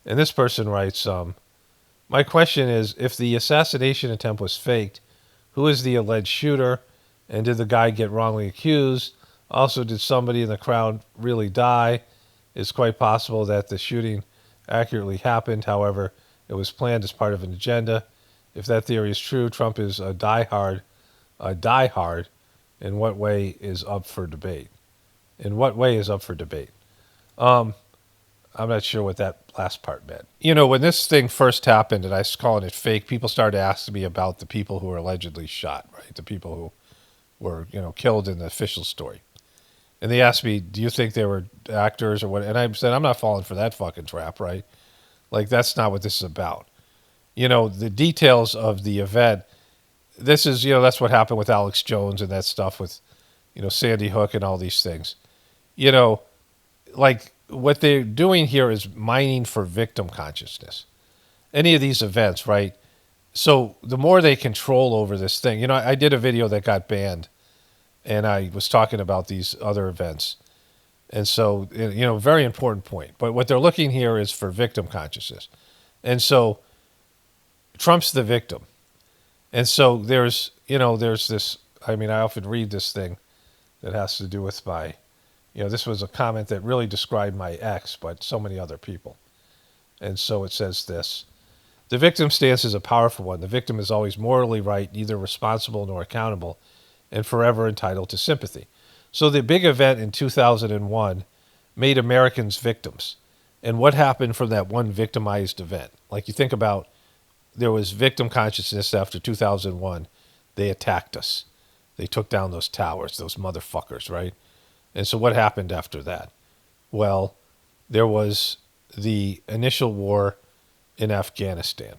And this person writes, my question is, if the assassination attempt was faked, who is the alleged shooter? And did the guy get wrongly accused? Also, did somebody in the crowd really die? It's quite possible that the shooting accurately happened. However, it was planned as part of an agenda. If that theory is true, Trump is a diehard. In what way is up for debate? In what way is up for debate? I'm not sure what that last part meant. When this thing first happened and I was calling it fake, people started asking me about the people who were allegedly shot, right? The people who were, killed in the official story. And they asked me, do you think they were actors or what? And I said, I'm not falling for that fucking trap, right? Like, that's not what this is about. The details of the event, this is, that's what happened with Alex Jones and that stuff with, Sandy Hook and all these things. Like, what they're doing here is mining for victim consciousness. Any of these events, right? So the more they control over this thing, I did a video that got banned and I was talking about these other events. And so, very important point. But what they're looking here is for victim consciousness. And so Trump's the victim. And so there's this, I often read this thing that has to do with this was a comment that really described my ex, but so many other people. And so it says this: the victim stance is a powerful one. The victim is always morally right, neither responsible nor accountable, and forever entitled to sympathy. So the big event in 2001 made Americans victims. And what happened from that one victimized event? Like, you think about, there was victim consciousness after 2001. They attacked us. They took down those towers, those motherfuckers, right? And so what happened after that? Well, there was the initial war in Afghanistan,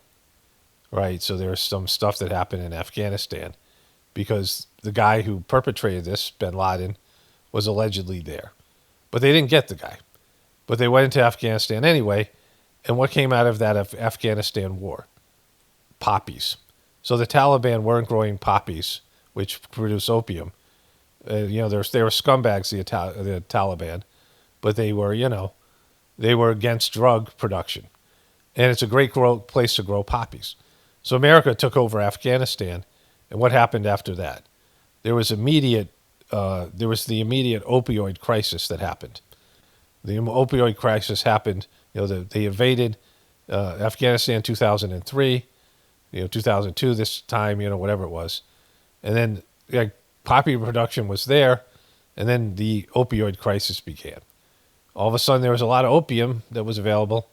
right? So there was some stuff that happened in Afghanistan because the guy who perpetrated this, bin Laden, was allegedly there. But they didn't get the guy. But they went into Afghanistan anyway. And what came out of that Afghanistan war? Poppies. So the Taliban weren't growing poppies, which produce opium. They were scumbags, the Taliban, but they were against drug production. And it's a great place to grow poppies. So America took over Afghanistan, and what happened after that? There was the immediate opioid crisis that happened. The opioid crisis happened. They invaded Afghanistan in 2003, 2002 this time, whatever it was, and then poppy production was there, and then the opioid crisis began. All of a sudden, there was a lot of opium that was available,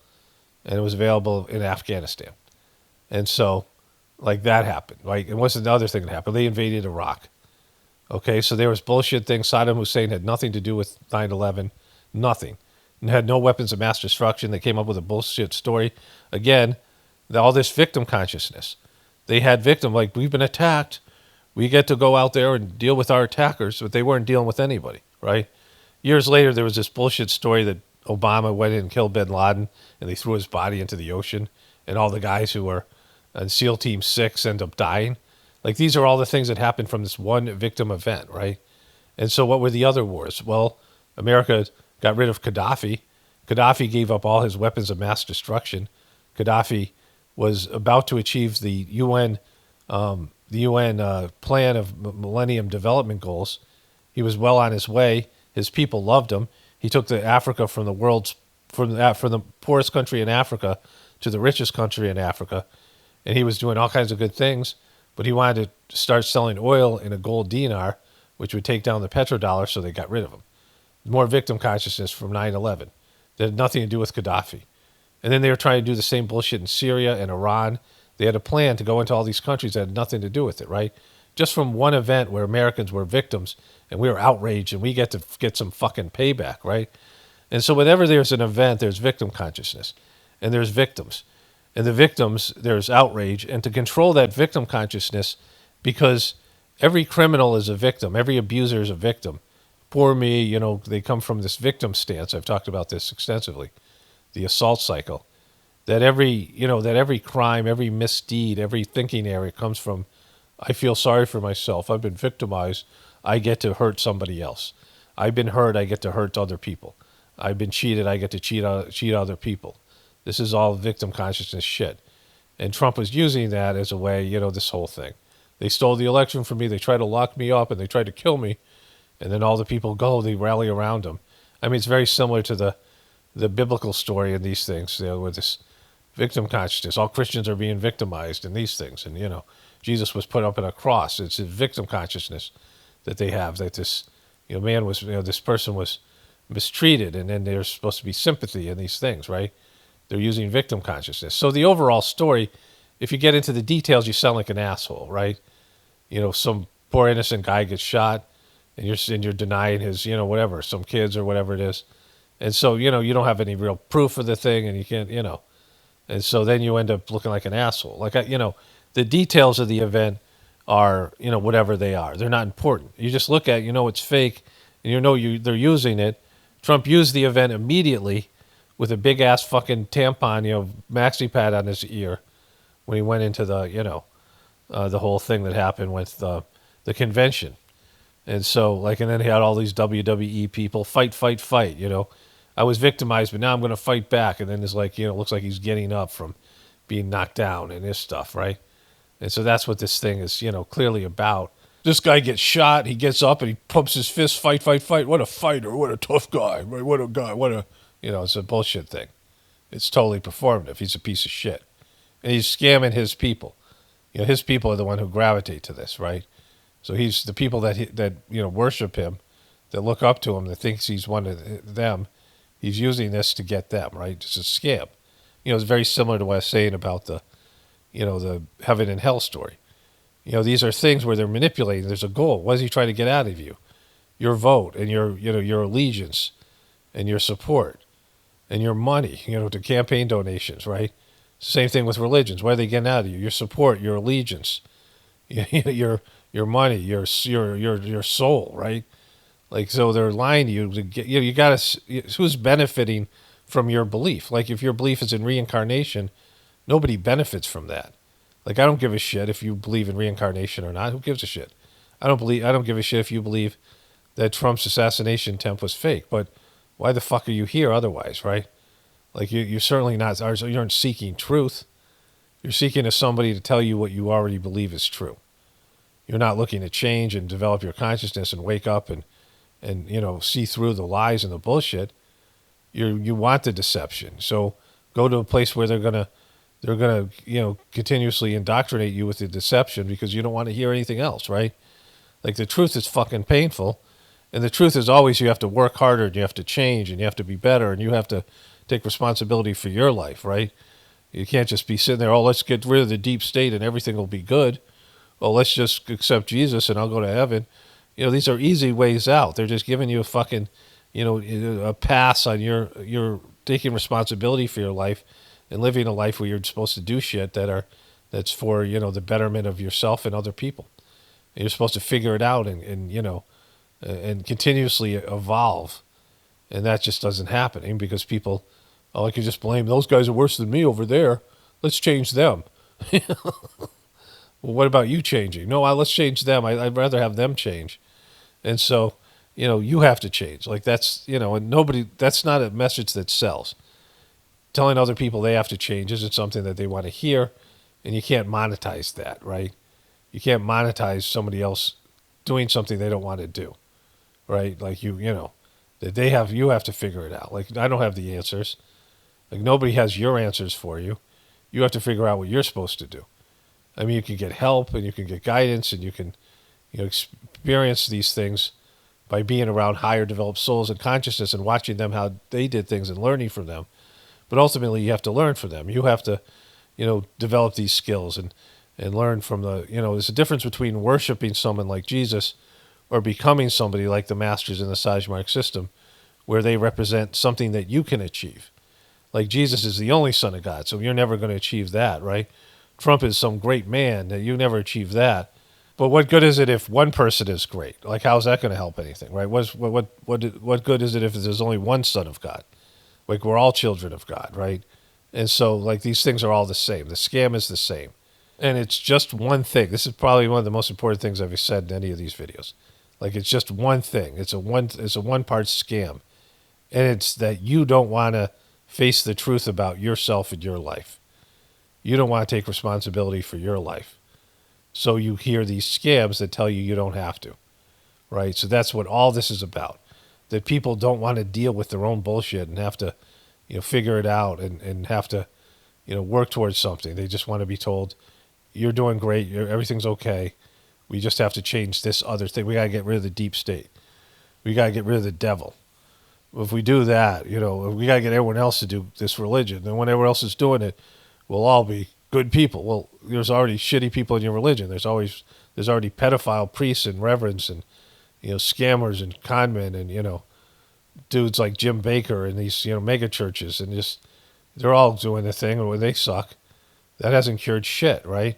and it was available in Afghanistan. And so, that happened. And what's the other thing that happened? They invaded Iraq. Okay, so there was bullshit things. Saddam Hussein had nothing to do with 9/11, nothing. And had no weapons of mass destruction. They came up with a bullshit story. Again, all this victim consciousness. They had we've been attacked. We get to go out there and deal with our attackers, but they weren't dealing with anybody, right? Years later, there was this bullshit story that Obama went in and killed bin Laden, and they threw his body into the ocean, and all the guys who were on SEAL Team 6 end up dying. These are all the things that happened from this one victim event, right? And so what were the other wars? Well, America got rid of Gaddafi. Gaddafi gave up all his weapons of mass destruction. Gaddafi was about to achieve the UN plan of Millennium Development Goals. He was well on his way. His people loved him. He took Africa from the poorest country in Africa to the richest country in Africa, and he was doing all kinds of good things. But he wanted to start selling oil in a gold dinar, which would take down the petrodollar, so they got rid of him. More victim consciousness from 9/11 that had nothing to do with Gaddafi. And then they were trying to do the same bullshit in Syria and Iran. They had a plan to go into all these countries that had nothing to do with it, right? Just from one event where Americans were victims and we were outraged and we get to get some fucking payback, right? And so whenever there's an event, there's victim consciousness and there's victims. And the victims, there's outrage. And to control that victim consciousness, because every criminal is a victim, every abuser is a victim. Poor me, they come from this victim stance. I've talked about this extensively, the assault cycle. That every crime, every misdeed, every thinking area comes from, I feel sorry for myself. I've been victimized. I get to hurt somebody else. I've been hurt. I get to hurt other people. I've been cheated. I get to cheat other people. This is all victim consciousness shit. And Trump was using that as a way, this whole thing. They stole the election from me. They tried to lock me up and they tried to kill me. And then all the people they rally around him. I mean, it's very similar to the biblical story in these things, with this victim consciousness. All Christians are being victimized in these things. And, Jesus was put up on a cross. It's a victim consciousness that they have, that this, man was, this person was mistreated, and then there's supposed to be sympathy in these things, right? They're using victim consciousness. So the overall story, if you get into the details, you sound like an asshole, right? Some poor innocent guy gets shot, and you're denying his, whatever, some kids or whatever it is. And so, you don't have any real proof of the thing, and you can't, And so then you end up looking like an asshole. The details of the event are, whatever they are. They're not important. You just look at, it's fake, and they're using it. Trump used the event immediately with a big ass fucking tampon, maxi pad on his ear when he went into the, the whole thing that happened with the convention. And so, and then he had all these WWE people fight. I was victimized, but now I'm going to fight back. And then it's looks like he's getting up from being knocked down and this stuff, right? And so that's what this thing is, clearly about. This guy gets shot. He gets up and he pumps his fist. Fight, fight, fight. What a fighter. What a tough guy. Right? What a guy. What a, it's a bullshit thing. It's totally performative. He's a piece of shit. And he's scamming his people. His people are the one who gravitate to this, right? So he's the people that worship him, that look up to him, that thinks he's one of them. He's using this to get them, right? It's a scam. It's very similar to what I was saying about the heaven and hell story. These are things where they're manipulating. There's a goal. What is he trying to get out of you? Your vote and your allegiance and your support and your money, to campaign donations, right? Same thing with religions. What are they getting out of you? Your support, your allegiance, your money, your soul, right? Like, so they're lying to you to get, you gotta, who's benefiting from your belief? Like, if your belief is in reincarnation, nobody benefits from that. Like, I don't give a shit if you believe in reincarnation or not. Who gives a shit? I don't give a shit if you believe that Trump's assassination attempt was fake. But why the fuck are you here otherwise, right? Like, you're certainly not, you aren't seeking truth. You're seeking somebody to tell you what you already believe is true. You're not looking to change and develop your consciousness and wake up and see through the lies and the bullshit. You want the deception. So go to a place where they're gonna continuously indoctrinate you with the deception because you don't want to hear anything else, right? Like, the truth is fucking painful, and the truth is always you have to work harder and you have to change and you have to be better and you have to take responsibility for your life, right? You can't just be sitting there, oh, let's get rid of the deep state and everything will be good. Oh, let's just accept Jesus and I'll go to heaven. These are easy ways out. They're just giving you a fucking, a pass on your taking responsibility for your life and living a life where you're supposed to do shit that's for, the betterment of yourself and other people. And you're supposed to figure it out and continuously evolve. And that just doesn't happen because people, I can just blame those guys are worse than me over there. Let's change them. Well, what about you changing? No, let's change them. I'd rather have them change. And so, you have to change. Like, that's, and that's not a message that sells. Telling other people they have to change isn't something that they want to hear, and you can't monetize that, right? You can't monetize somebody else doing something they don't want to do, right? Like, you have to figure it out. Like, I don't have the answers. Like, nobody has your answers for you. You have to figure out what you're supposed to do. I mean, you can get help and you can get guidance and you can, experience these things by being around higher developed souls and consciousness and watching them how they did things and learning from them. But ultimately, you have to learn from them. You have to, develop these skills and learn from there's a difference between worshiping someone like Jesus or becoming somebody like the masters in the Sajmark system where they represent something that you can achieve. Like, Jesus is the only son of God, so you're never going to achieve that, right? Trump is some great man that you never achieve that. But what good is it if one person is great? Like, how's that going to help anything, right? What good is it if there's only one son of God? Like, we're all children of God, right? And so, like, these things are all the same. The scam is the same. And it's just one thing. This is probably one of the most important things I've said in any of these videos. Like, it's just one thing. It's a one-part scam. And it's that you don't want to face the truth about yourself and your life. You don't want to take responsibility for your life. So you hear these scams that tell you don't have to, right? So that's what all this is about. That people don't want to deal with their own bullshit and have to, figure it out and have to, work towards something. They just want to be told, you're doing great, everything's okay. We just have to change this other thing. We got to get rid of the deep state. We got to get rid of the devil. If we do that, we got to get everyone else to do this religion. And when everyone else is doing it, we'll all be good people. Well, there's already shitty people in your religion. There's already pedophile priests and reverends and, scammers and conmen and, dudes like Jim Baker and these, mega churches and just, they're all doing the thing and when they suck. That hasn't cured shit, right?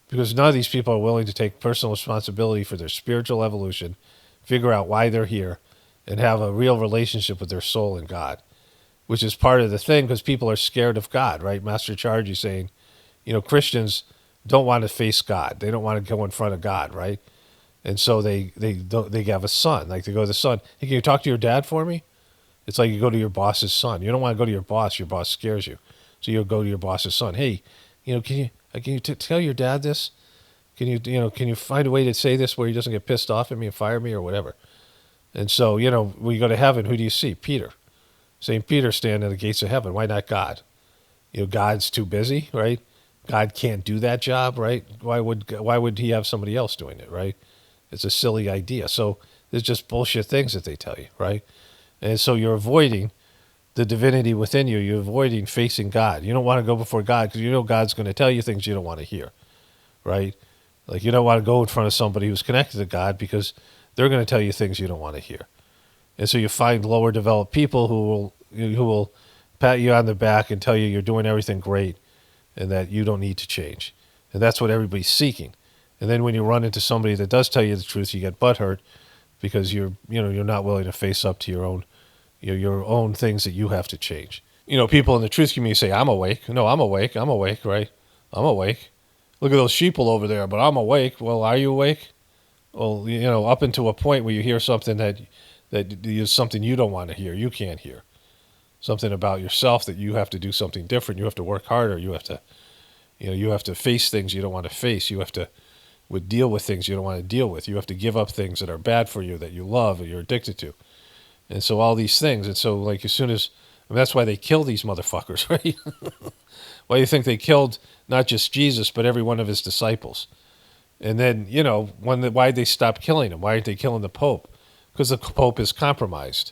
Because none of these people are willing to take personal responsibility for their spiritual evolution, figure out why they're here, and have a real relationship with their soul and God, which is part of the thing because people are scared of God, right? Master Chargy saying, Christians don't want to face God. They don't want to go in front of God, right? And so they have a son. Like, they go to the son. Hey, can you talk to your dad for me? It's like you go to your boss's son. You don't want to go to your boss. Your boss scares you. So you'll go to your boss's son. Hey, can you tell your dad this? can you find a way to say this where he doesn't get pissed off at me and fire me or whatever? And so, when you go to heaven, who do you see? Peter. St. Peter standing at the gates of heaven. Why not God? God's too busy, right? God can't do that job, right? Why would he have somebody else doing it, right? It's a silly idea. So there's just bullshit things that they tell you, right? And so you're avoiding the divinity within you. You're avoiding facing God. You don't want to go before God because you know God's going to tell you things you don't want to hear, right? Like you don't want to go in front of somebody who's connected to God because they're going to tell you things you don't want to hear. And so you find lower developed people who will pat you on the back and tell you you're doing everything great and that you don't need to change. And that's what everybody's seeking. And then when you run into somebody that does tell you the truth, you get butthurt because you're not willing to face up to your own things that you have to change. People in the truth community say, I'm awake. No, I'm awake, right? I'm awake. Look at those sheeple over there, but I'm awake. Well, are you awake? Well, up until a point where you hear something that is something you don't want to hear, you can't hear. Something about yourself that you have to do something different. You have to work harder. You have to face things you don't want to face. You have to deal with things you don't want to deal with. You have to give up things that are bad for you, that you love, or you're addicted to. And so all these things. And so like as soon as, that's why they kill these motherfuckers, right? Why do you think they killed not just Jesus, but every one of his disciples? And then, why did they stop killing him? Why aren't they killing the Pope? Because the Pope is compromised.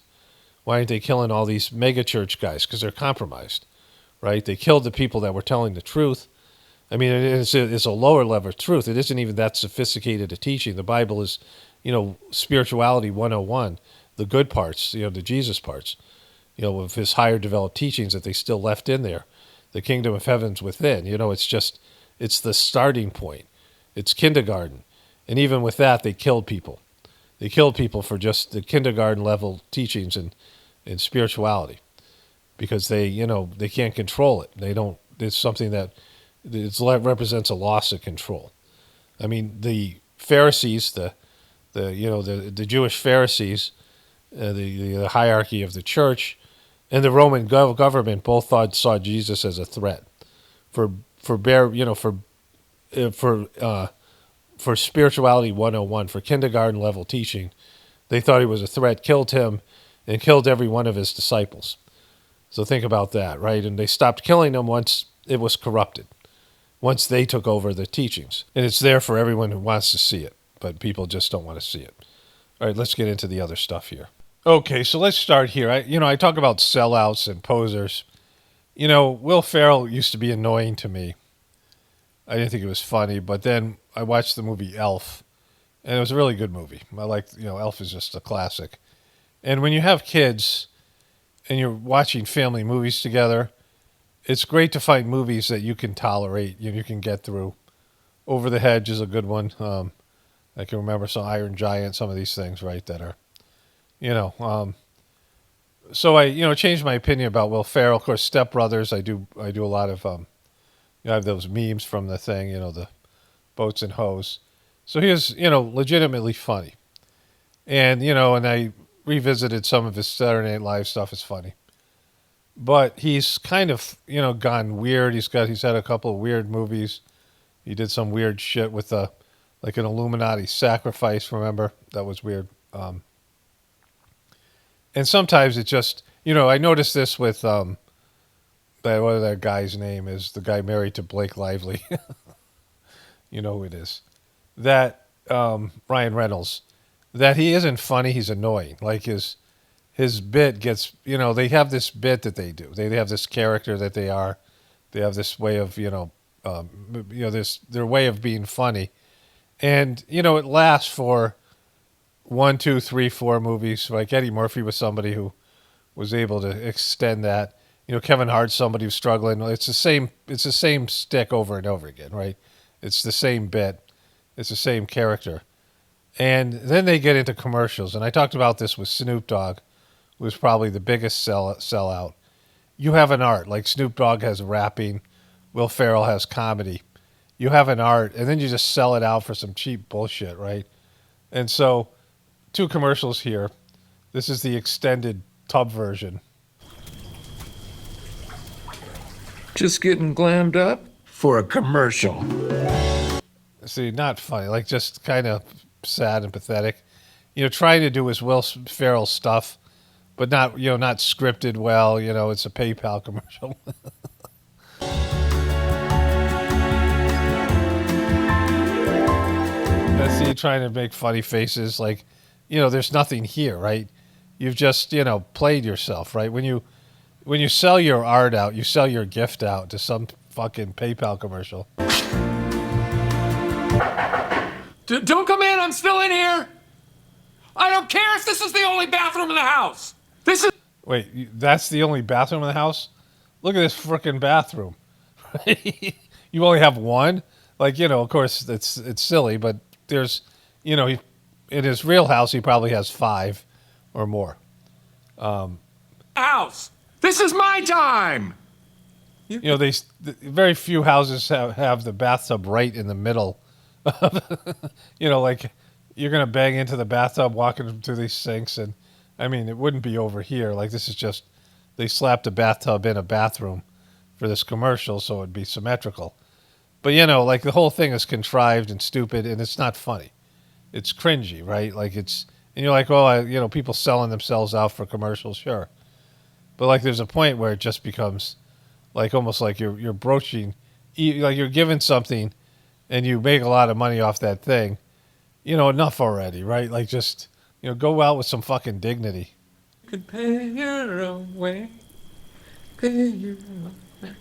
Why aren't they killing all these mega church guys? Because they're compromised, right? They killed the people that were telling the truth. I mean, it's a lower level of truth. It isn't even that sophisticated a teaching. The Bible is, spirituality 101, the good parts, the Jesus parts, of his higher developed teachings that they still left in there. The kingdom of heaven's within. It's the starting point. It's kindergarten. And even with that, they killed people. They killed people for just the kindergarten level teachings and spirituality because they can't control it. They don't. It's something that represents a loss of control. I mean, the Pharisees, the Jewish Pharisees, the hierarchy of the church, and the Roman government both saw Jesus as a threat for spirituality 101, for kindergarten level teaching. They thought he was a threat, killed him, and killed every one of his disciples. So think about that, right? And they stopped killing him once it was corrupted, once they took over the teachings. And it's there for everyone who wants to see it, but people just don't want to see it. All right, let's get into the other stuff here. Okay, so let's start here. I talk about sellouts and posers. Will Ferrell used to be annoying to me. I didn't think it was funny, but then I watched the movie Elf, and it was a really good movie. I like, Elf is just a classic. And when you have kids and you're watching family movies together, it's great to find movies that you can tolerate, you can get through. Over the Hedge is a good one. I can remember some Iron Giant, some of these things, right, that are, so I, changed my opinion about Will Ferrell. Of course, Step Brothers, I do a lot of, I have those memes from the thing, the boats and hoes. So he was, legitimately funny. And, and I revisited some of his Saturday Night Live stuff. It's funny. But he's kind of, gone weird. He's had a couple of weird movies. He did some weird shit with like an Illuminati sacrifice, remember? That was weird. And sometimes it just, I noticed this with, that guy's name is, the guy married to Blake Lively. You know who it is. That, Ryan Reynolds, that he isn't funny, he's annoying. Like his bit gets, they have this bit that they do. They have this character that they are. They have this way of, their way of being funny. And, it lasts for 1, 2, 3, 4 movies. Like Eddie Murphy was somebody who was able to extend that. Kevin Hart's somebody who's struggling. It's the same stick over and over again, right? It's the same bit. It's the same character. And then they get into commercials. And I talked about this with Snoop Dogg, who was probably the biggest sellout. You have an art. Like Snoop Dogg has rapping. Will Ferrell has comedy. You have an art, and then you just sell it out for some cheap bullshit, right? And so, 2 commercials here. This is the extended tub version. Just getting glammed up for a commercial. See, not funny. Like just kind of sad and pathetic. Trying to do his Will Ferrell stuff, but not not scripted well. It's a PayPal commercial. I see you trying to make funny faces, like there's nothing here, right? You've just played yourself, right? When you sell your art out, you sell your gift out to some fucking PayPal commercial. Don't come in. I'm still in here. I don't care if this is the only bathroom in the house. This is... Wait, that's the only bathroom in the house? Look at this frickin' bathroom. You only have one? Like, of course, it's silly, but there's, in his real house, he probably has 5 or more. House. This is my time. Very few houses have the bathtub right in the middle. Like you're going to bang into the bathtub walking through these sinks. And I mean, it wouldn't be over here. Like this is just, they slapped a bathtub in a bathroom for this commercial. So it'd be symmetrical. But like the whole thing is contrived and stupid and it's not funny. It's cringy, right? Like and you're like, oh, people selling themselves out for commercials. Sure. But like, there's a point where it just becomes like, almost like you're broaching, like you're giving something and you make a lot of money off that thing. Enough already, right? Like just, go out with some fucking dignity. You can pay your own way. Pay your own way.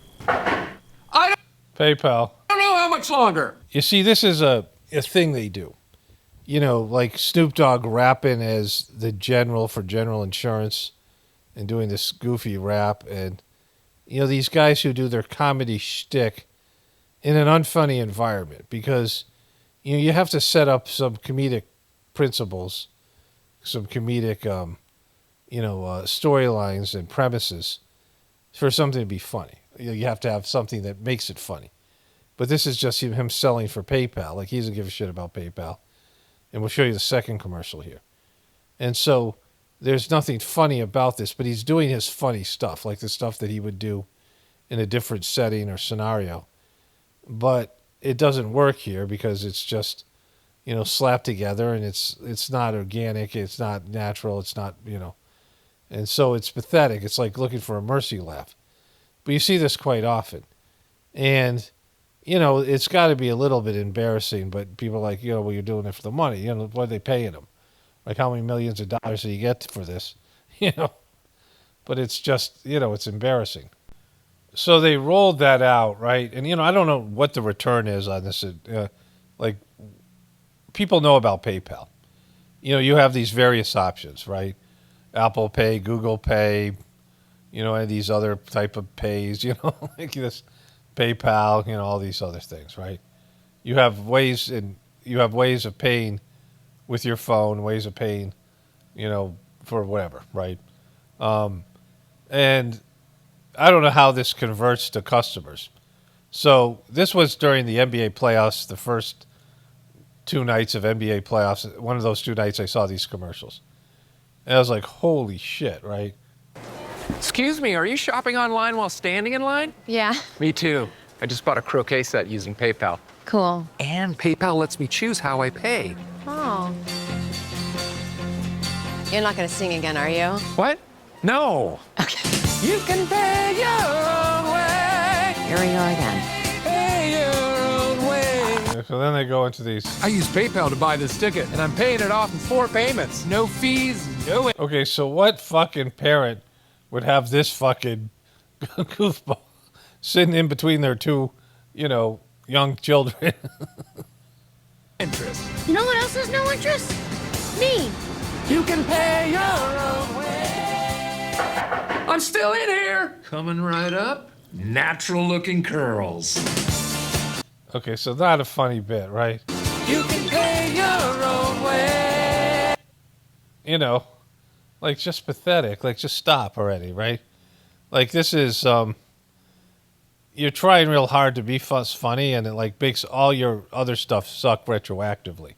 PayPal. I don't know how much longer. You see, this is a thing they do. Like Snoop Dogg rapping as the general for General Insurance and doing this goofy rap. And, these guys who do their comedy shtick in an unfunny environment because, you have to set up some comedic principles, some comedic, storylines and premises for something to be funny. You have to have something that makes it funny. But this is just him selling for PayPal. Like, he doesn't give a shit about PayPal. And we'll show you the second commercial here. And so there's nothing funny about this, but he's doing his funny stuff, like the stuff that he would do in a different setting or scenario. But it doesn't work here because it's just, slapped together and it's not organic, it's not natural, it's not, and so it's pathetic. It's like looking for a mercy laugh. But you see this quite often. And, it's got to be a little bit embarrassing, but people are like, well, you're doing it for the money. What are they paying them? Like, how many millions of dollars do you get for this? But it's just, it's embarrassing. So they rolled that out, right? And, I don't know what the return is on this. Like, people know about PayPal. You have these various options, right? Apple Pay, Google Pay, and these other type of pays, like this PayPal, all these other things, right? You have ways of paying with your phone, ways of paying, for whatever, right? And I don't know how this converts to customers. So this was during the NBA playoffs, the first 2 nights of NBA playoffs. One of those 2 nights I saw these commercials. And I was like, holy shit, right? Excuse me, are you shopping online while standing in line? Yeah. Me too. I just bought a croquet set using PayPal. Cool. And PayPal lets me choose how I pay. Oh. You're not going to sing again, are you? What? No. Okay. You can pay your own way. Here we go again. Pay your own way. So then they go into these. I use PayPal to buy this ticket, and I'm paying it off in 4 payments. No fees, no... Okay, so what fucking parent would have this fucking goofball sitting in between their 2, young children? interest. You know what else has no interest? Me. You can pay your own way. I'm still in here. Coming right up. Natural-looking curls. Okay, so not a funny bit, right? You can pay your own way. Like just pathetic. Like just stop already, right? Like this is you're trying real hard to be funny, and it like makes all your other stuff suck retroactively.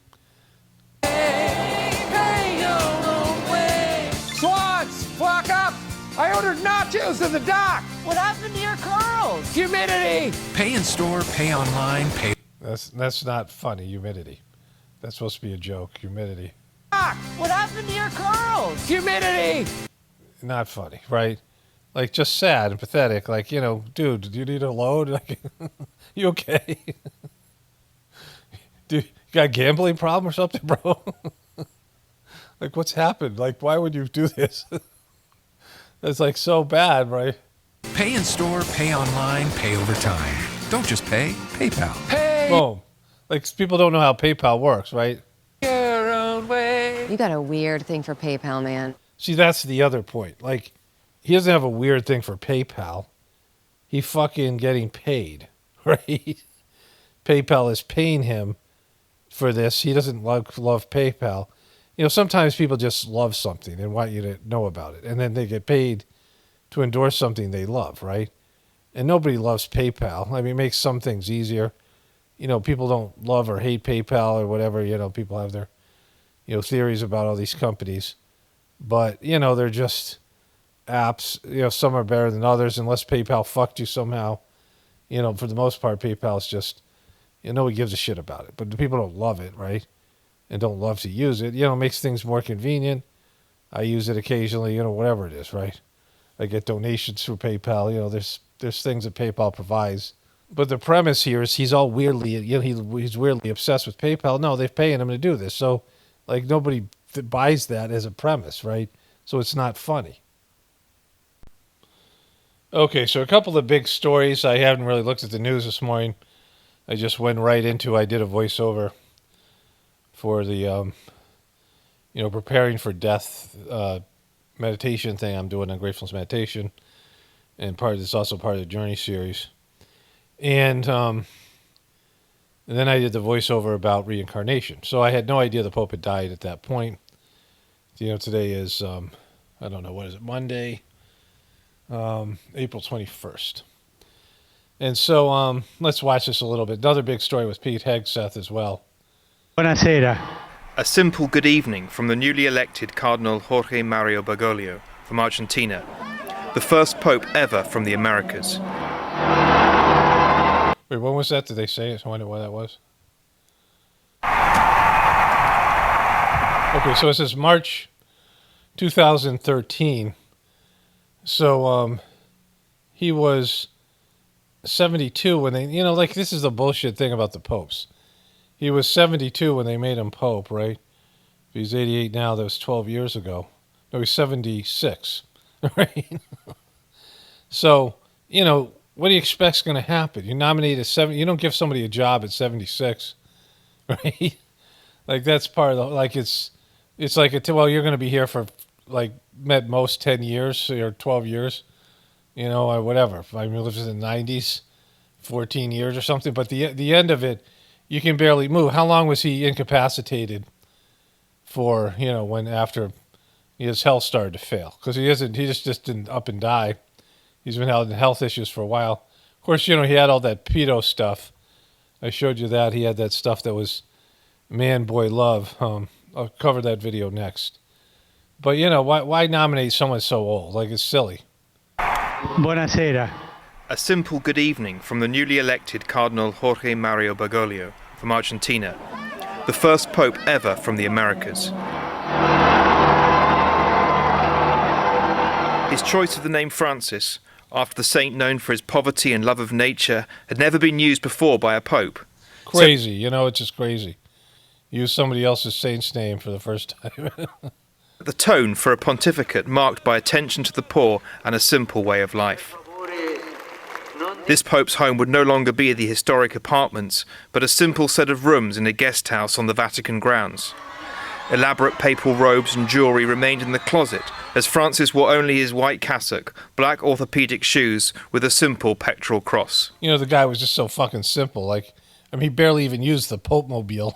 Pay your own way. Swans, flock up. I ordered nachos in the dock. What happened to your curls? Humidity. Pay in store, pay online, pay. That's not funny. Humidity. That's supposed to be a joke. Humidity. What happened to your curls? Humidity! Not funny, right? Like, just sad and pathetic. Like, dude, do you need a load? Like, you okay? Dude, you got a gambling problem or something, bro? Like, what's happened? Like, why would you do this? That's like so bad, right? Pay in store, pay online, pay over time. Don't just pay, PayPal. Pay Boom. Like, people don't know how PayPal works, right? your own way. You got a weird thing for PayPal, man. See, that's the other point. Like, he doesn't have a weird thing for PayPal. He fucking getting paid, right? PayPal is paying him for this. He doesn't love PayPal. Sometimes people just love something and want you to know about it. And then they get paid to endorse something they love, right? And nobody loves PayPal. I mean, it makes some things easier. People don't love or hate PayPal or whatever. People have their, theories about all these companies. But, they're just apps. Some are better than others unless PayPal fucked you somehow. For the most part, PayPal is just, nobody gives a shit about it. But the people don't love it, right? And don't love to use it. It makes things more convenient. I use it occasionally, whatever it is, right? I get donations through PayPal. There's things that PayPal provides. But the premise here is he's all weirdly, he's weirdly obsessed with PayPal. No, they're paying him to do this. So, like, nobody buys that as a premise, right? So it's not funny. Okay, so a couple of big stories. I haven't really looked at the news this morning. I just went right into, I did a voiceover for the, preparing for death meditation thing I'm doing on Gratefulness Meditation. And it's also part of the Journey series. And then I did the voiceover about reincarnation. So I had no idea the Pope had died at that point. Today is, I don't know, what is it, Monday, April 21st. And so let's watch this a little bit. Another big story with Pete Hegseth as well. Buonasera. A simple good evening from the newly elected Cardinal Jorge Mario Bergoglio from Argentina, the first Pope ever from the Americas. Wait, when was that? Did they say it? I wonder when that was. Okay, so it says March 2013. So he was 72 when they, this is the bullshit thing about the popes. He was 72 when they made him pope, right? If he's 88 now, that was 12 years ago. No, he's 76, right? So, what do you expect's going to happen? You nominate you don't give somebody a job at 76, right? Like, that's part of the, like, it's like, you're going to be here for, like, at most 10 years or 12 years, or whatever. I mean, lived in the 90s, 14 years or something. But the end of it, you can barely move. How long was he incapacitated for, when after his health started to fail? Because he just didn't up and die. He's been having health issues for a while. Of course, he had all that pedo stuff. I showed you that. He had that stuff that was man-boy love. I'll cover that video next. But, why nominate someone so old? Like, it's silly. Buonasera. A simple good evening from the newly elected Cardinal Jorge Mario Bergoglio from Argentina, the first Pope ever from the Americas. His choice of the name Francis, after the saint known for his poverty and love of nature, had never been used before by a pope. Crazy, it's just crazy. Use somebody else's saint's name for the first time. The tone for a pontificate marked by attention to the poor and a simple way of life. This pope's home would no longer be the historic apartments, but a simple set of rooms in a guest house on the Vatican grounds. Elaborate papal robes and jewellery remained in the closet, as Francis wore only his white cassock, black orthopedic shoes, with a simple pectoral cross. The guy was just so fucking simple. He barely even used the Pope mobile.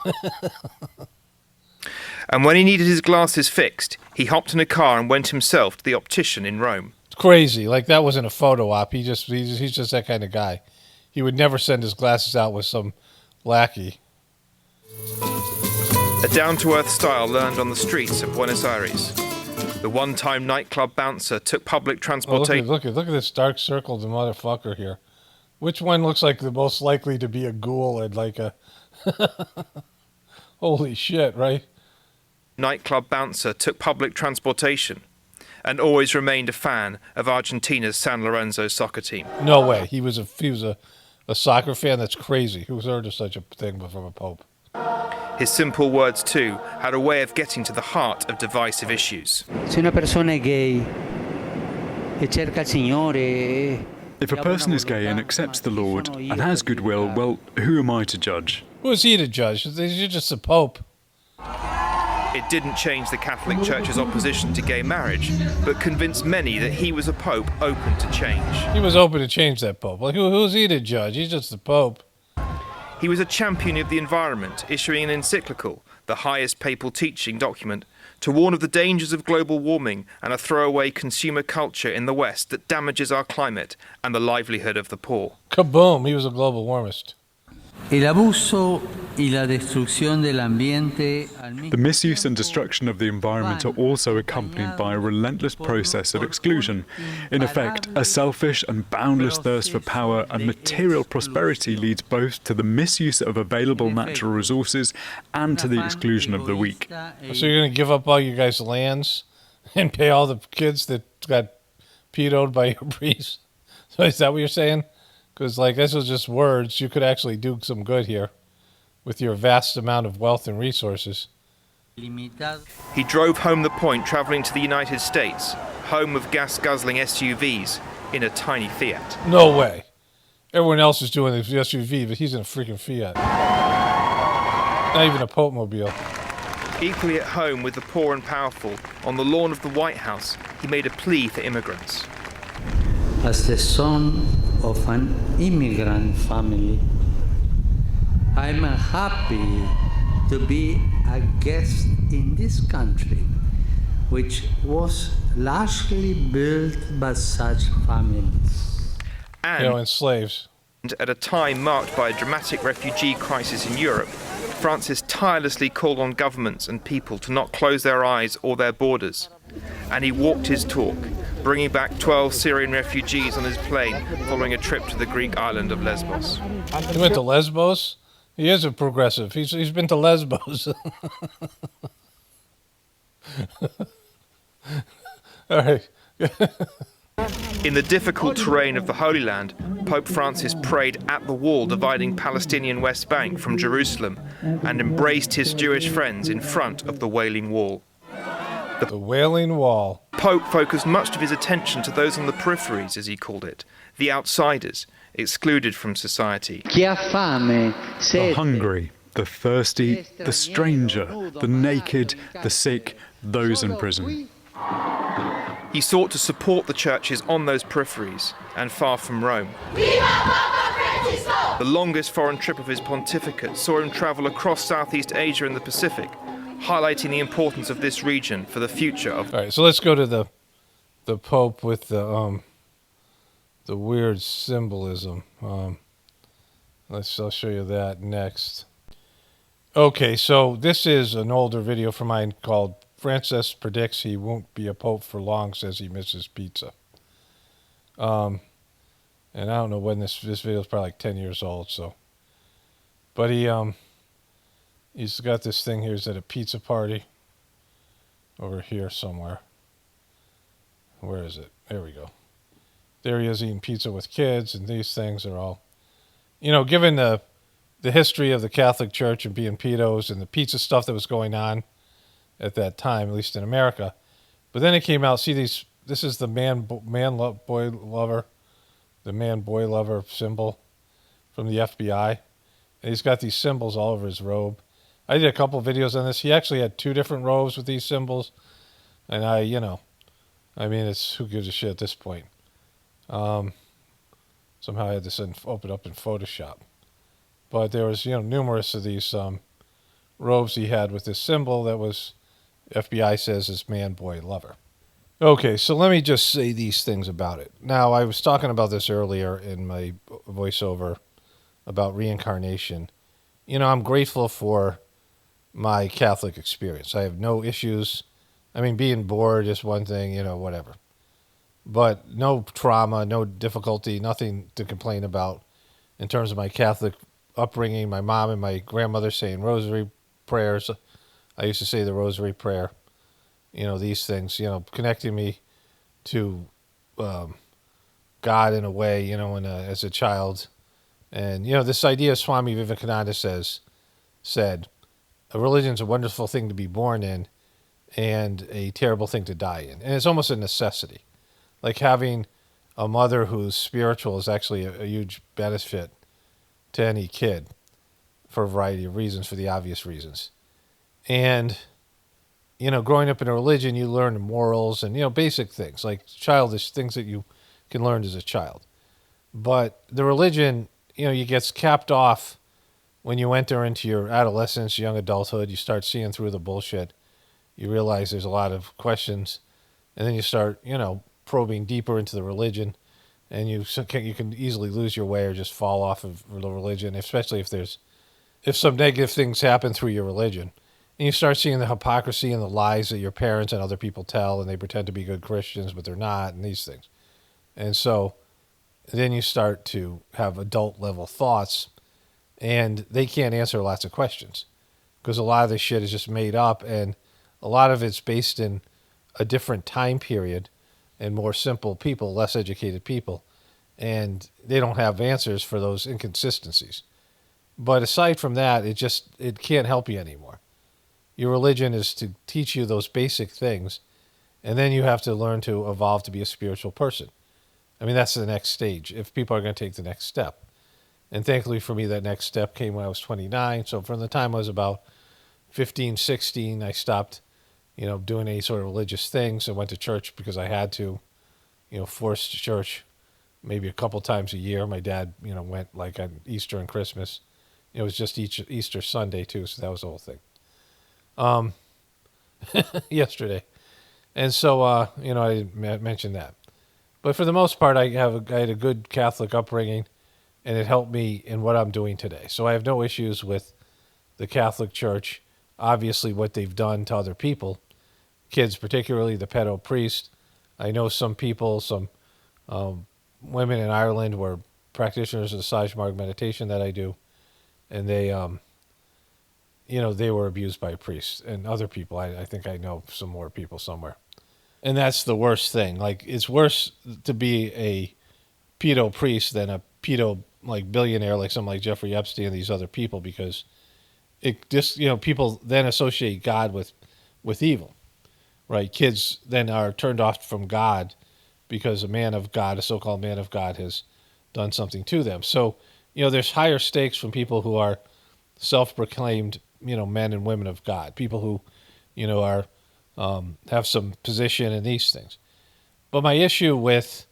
And when he needed his glasses fixed, he hopped in a car and went himself to the optician in Rome. It's crazy. Like, that wasn't a photo op. He's just that kind of guy. He would never send his glasses out with some lackey. A down-to-earth style learned on the streets of Buenos Aires. The one-time nightclub bouncer took public transportation. Look at this dark circled motherfucker here. Which one looks like the most likely to be a ghoul and like a... Holy shit, right? Nightclub bouncer took public transportation and always remained a fan of Argentina's San Lorenzo soccer team. No way. He was a soccer fan? That's crazy. Who's heard of such a thing from a pope? His simple words, too, had a way of getting to the heart of divisive issues. Si una persona è gay e cerca il Signore. If a person is gay and accepts the Lord and has goodwill, well, who am I to judge? Who is he to judge? You're just the pope. It didn't change the Catholic Church's opposition to gay marriage, but convinced many that he was a pope open to change. He was open to change, that pope. Like, who's he to judge? He's just the pope. He was a champion of the environment, issuing an encyclical, the highest papal teaching document, to warn of the dangers of global warming and a throwaway consumer culture in the West that damages our climate and the livelihood of the poor. Kaboom! He was a global warmist. El abuso y la destrucción del ambiente. The misuse and destruction of the environment are also accompanied by a relentless process of exclusion. In effect, a selfish and boundless thirst for power and material prosperity leads both to the misuse of available natural resources and to the exclusion of the weak. So you're going to give up all you guys' lands and pay all the kids that got pedoed by your priest? So is that what you're saying? Because, like, this was just words. You could actually do some good here with your vast amount of wealth and resources. He drove home the point travelling to the United States, home of gas-guzzling SUVs, in a tiny Fiat. No way. Everyone else is doing the SUV, but he's in a freaking Fiat. Not even a Pope mobile. Equally at home with the poor and powerful, on the lawn of the White House, he made a plea for immigrants. As the son of an immigrant family, I'm happy to be a guest in this country, which was largely built by such families. And slaves. At a time marked by a dramatic refugee crisis in Europe, Francis tirelessly called on governments and people to not close their eyes or their borders. And he walked his talk, bringing back 12 Syrian refugees on his plane following a trip to the Greek island of Lesbos. He went to Lesbos? He is a progressive. He's been to Lesbos. All right. In the difficult terrain of the Holy Land, Pope Francis prayed at the wall dividing Palestinian West Bank from Jerusalem and embraced his Jewish friends in front of the Wailing Wall. The Wailing Wall. Pope focused much of his attention to those on the peripheries, as he called it, the outsiders, excluded from society. The hungry, the thirsty, the stranger, the naked, the sick, those in prison. He sought to support the churches on those peripheries and far from Rome. The longest foreign trip of his pontificate saw him travel across Southeast Asia and the Pacific, highlighting the importance of this region for the future of... All right, so let's go to the Pope with the weird symbolism. I'll show you that next. Okay, so this is an older video from mine called Francis Predicts He Won't Be a Pope for Long, Says He Misses Pizza. And I don't know when this video is probably like 10 years old, so. But he's got this thing here. He's at a pizza party over here somewhere. Where is it? There we go. There he is eating pizza with kids, and these things are all, given the history of the Catholic Church and being pedos and the pizza stuff that was going on at that time, at least in America. But then it came out, this is the man-boy lover symbol from the FBI. And he's got these symbols all over his robe. I did a couple videos on this. He actually had 2 different robes with these symbols. And it's who gives a shit at this point. Somehow I had to open up in Photoshop. But there was, numerous of these robes he had with this symbol that was, FBI says, is man-boy lover. Okay, so let me just say these things about it. Now, I was talking about this earlier in my voiceover about reincarnation. I'm grateful for my Catholic experience. I have no issues. I mean, being bored is one thing, whatever. But no trauma, no difficulty, nothing to complain about. in terms of my Catholic upbringing, my mom and my grandmother saying rosary prayers. I used to say the rosary prayer. These things, connecting me to God in a way, as a child. And, this idea Swami Vivekananda said, a religion's a wonderful thing to be born in and a terrible thing to die in. And it's almost a necessity. Like having a mother who's spiritual is actually a huge benefit to any kid for a variety of reasons, for the obvious reasons. And, growing up in a religion, you learn morals and, basic things, like childish things that you can learn as a child. But the religion, you gets capped off when you enter into your adolescence, young adulthood. You start seeing through the bullshit. You realize there's a lot of questions. And then you start, probing deeper into the religion. And you can easily lose your way or just fall off of the religion, especially if some negative things happen through your religion. And you start seeing the hypocrisy and the lies that your parents and other people tell, and they pretend to be good Christians, but they're not, and these things. And so then you start to have adult level thoughts, and they can't answer lots of questions because a lot of this shit is just made up, and a lot of it's based in a different time period and more simple people, less educated people, and they don't have answers for those inconsistencies. But aside from that, it can't help you anymore. Your religion is to teach you those basic things, and then you have to learn to evolve to be a spiritual person. I mean, that's the next stage, if people are going to take the next step. And thankfully for me, that next step came when I was 29. So from the time I was about 15, 16, I stopped, doing any sort of religious things. I went to church because I had to, forced to church maybe a couple times a year. My dad, went like on Easter and Christmas. It was just Easter Sunday too, so that was the whole thing. Yesterday. And so, I mentioned that. But for the most part, I had a good Catholic upbringing, and it helped me in what I'm doing today. So I have no issues with the Catholic Church, obviously what they've done to other people, kids, particularly the pedo priest. I know some people, some women in Ireland were practitioners of the Sajmarg meditation that I do, and they, they were abused by priests and other people. I think I know some more people somewhere. And that's the worst thing. Like, it's worse to be a pedo priest than a pedo, like, billionaire, like something like Jeffrey Epstein and these other people, because it just, people then associate God with evil, right? Kids then are turned off from God because a man of God, a so-called man of God, has done something to them. So, there's higher stakes from people who are self-proclaimed, men and women of God, people who, are have some position in these things. But my issue with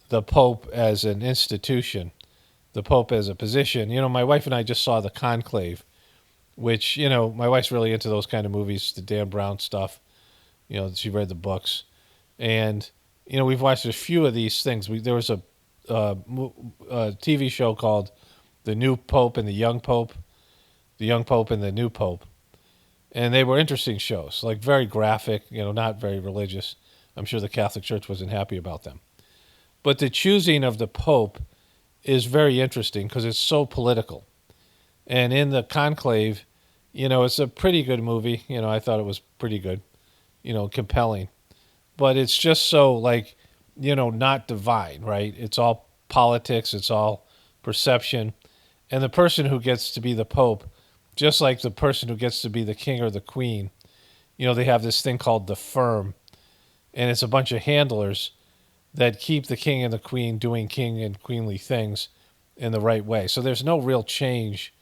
the Pope as an institution, the Pope as a position, my wife and I just saw The Conclave, which, my wife's really into those kind of movies, the Dan Brown stuff. She read the books. And, we've watched a few of these things. There was a TV show called The New Pope and the Young Pope, The Young Pope and the New Pope. And they were interesting shows, like very graphic, not very religious. I'm sure the Catholic Church wasn't happy about them. But the choosing of the Pope is very interesting because it's so political. And in The Conclave, it's a pretty good movie. I thought it was pretty good, compelling. But it's just so, like, not divine, right? It's all politics. It's all perception. And the person who gets to be the Pope, just like the person who gets to be the king or the queen, they have this thing called the firm, and it's a bunch of handlers that keep the king and the queen doing king and queenly things in the right way. So there's no real change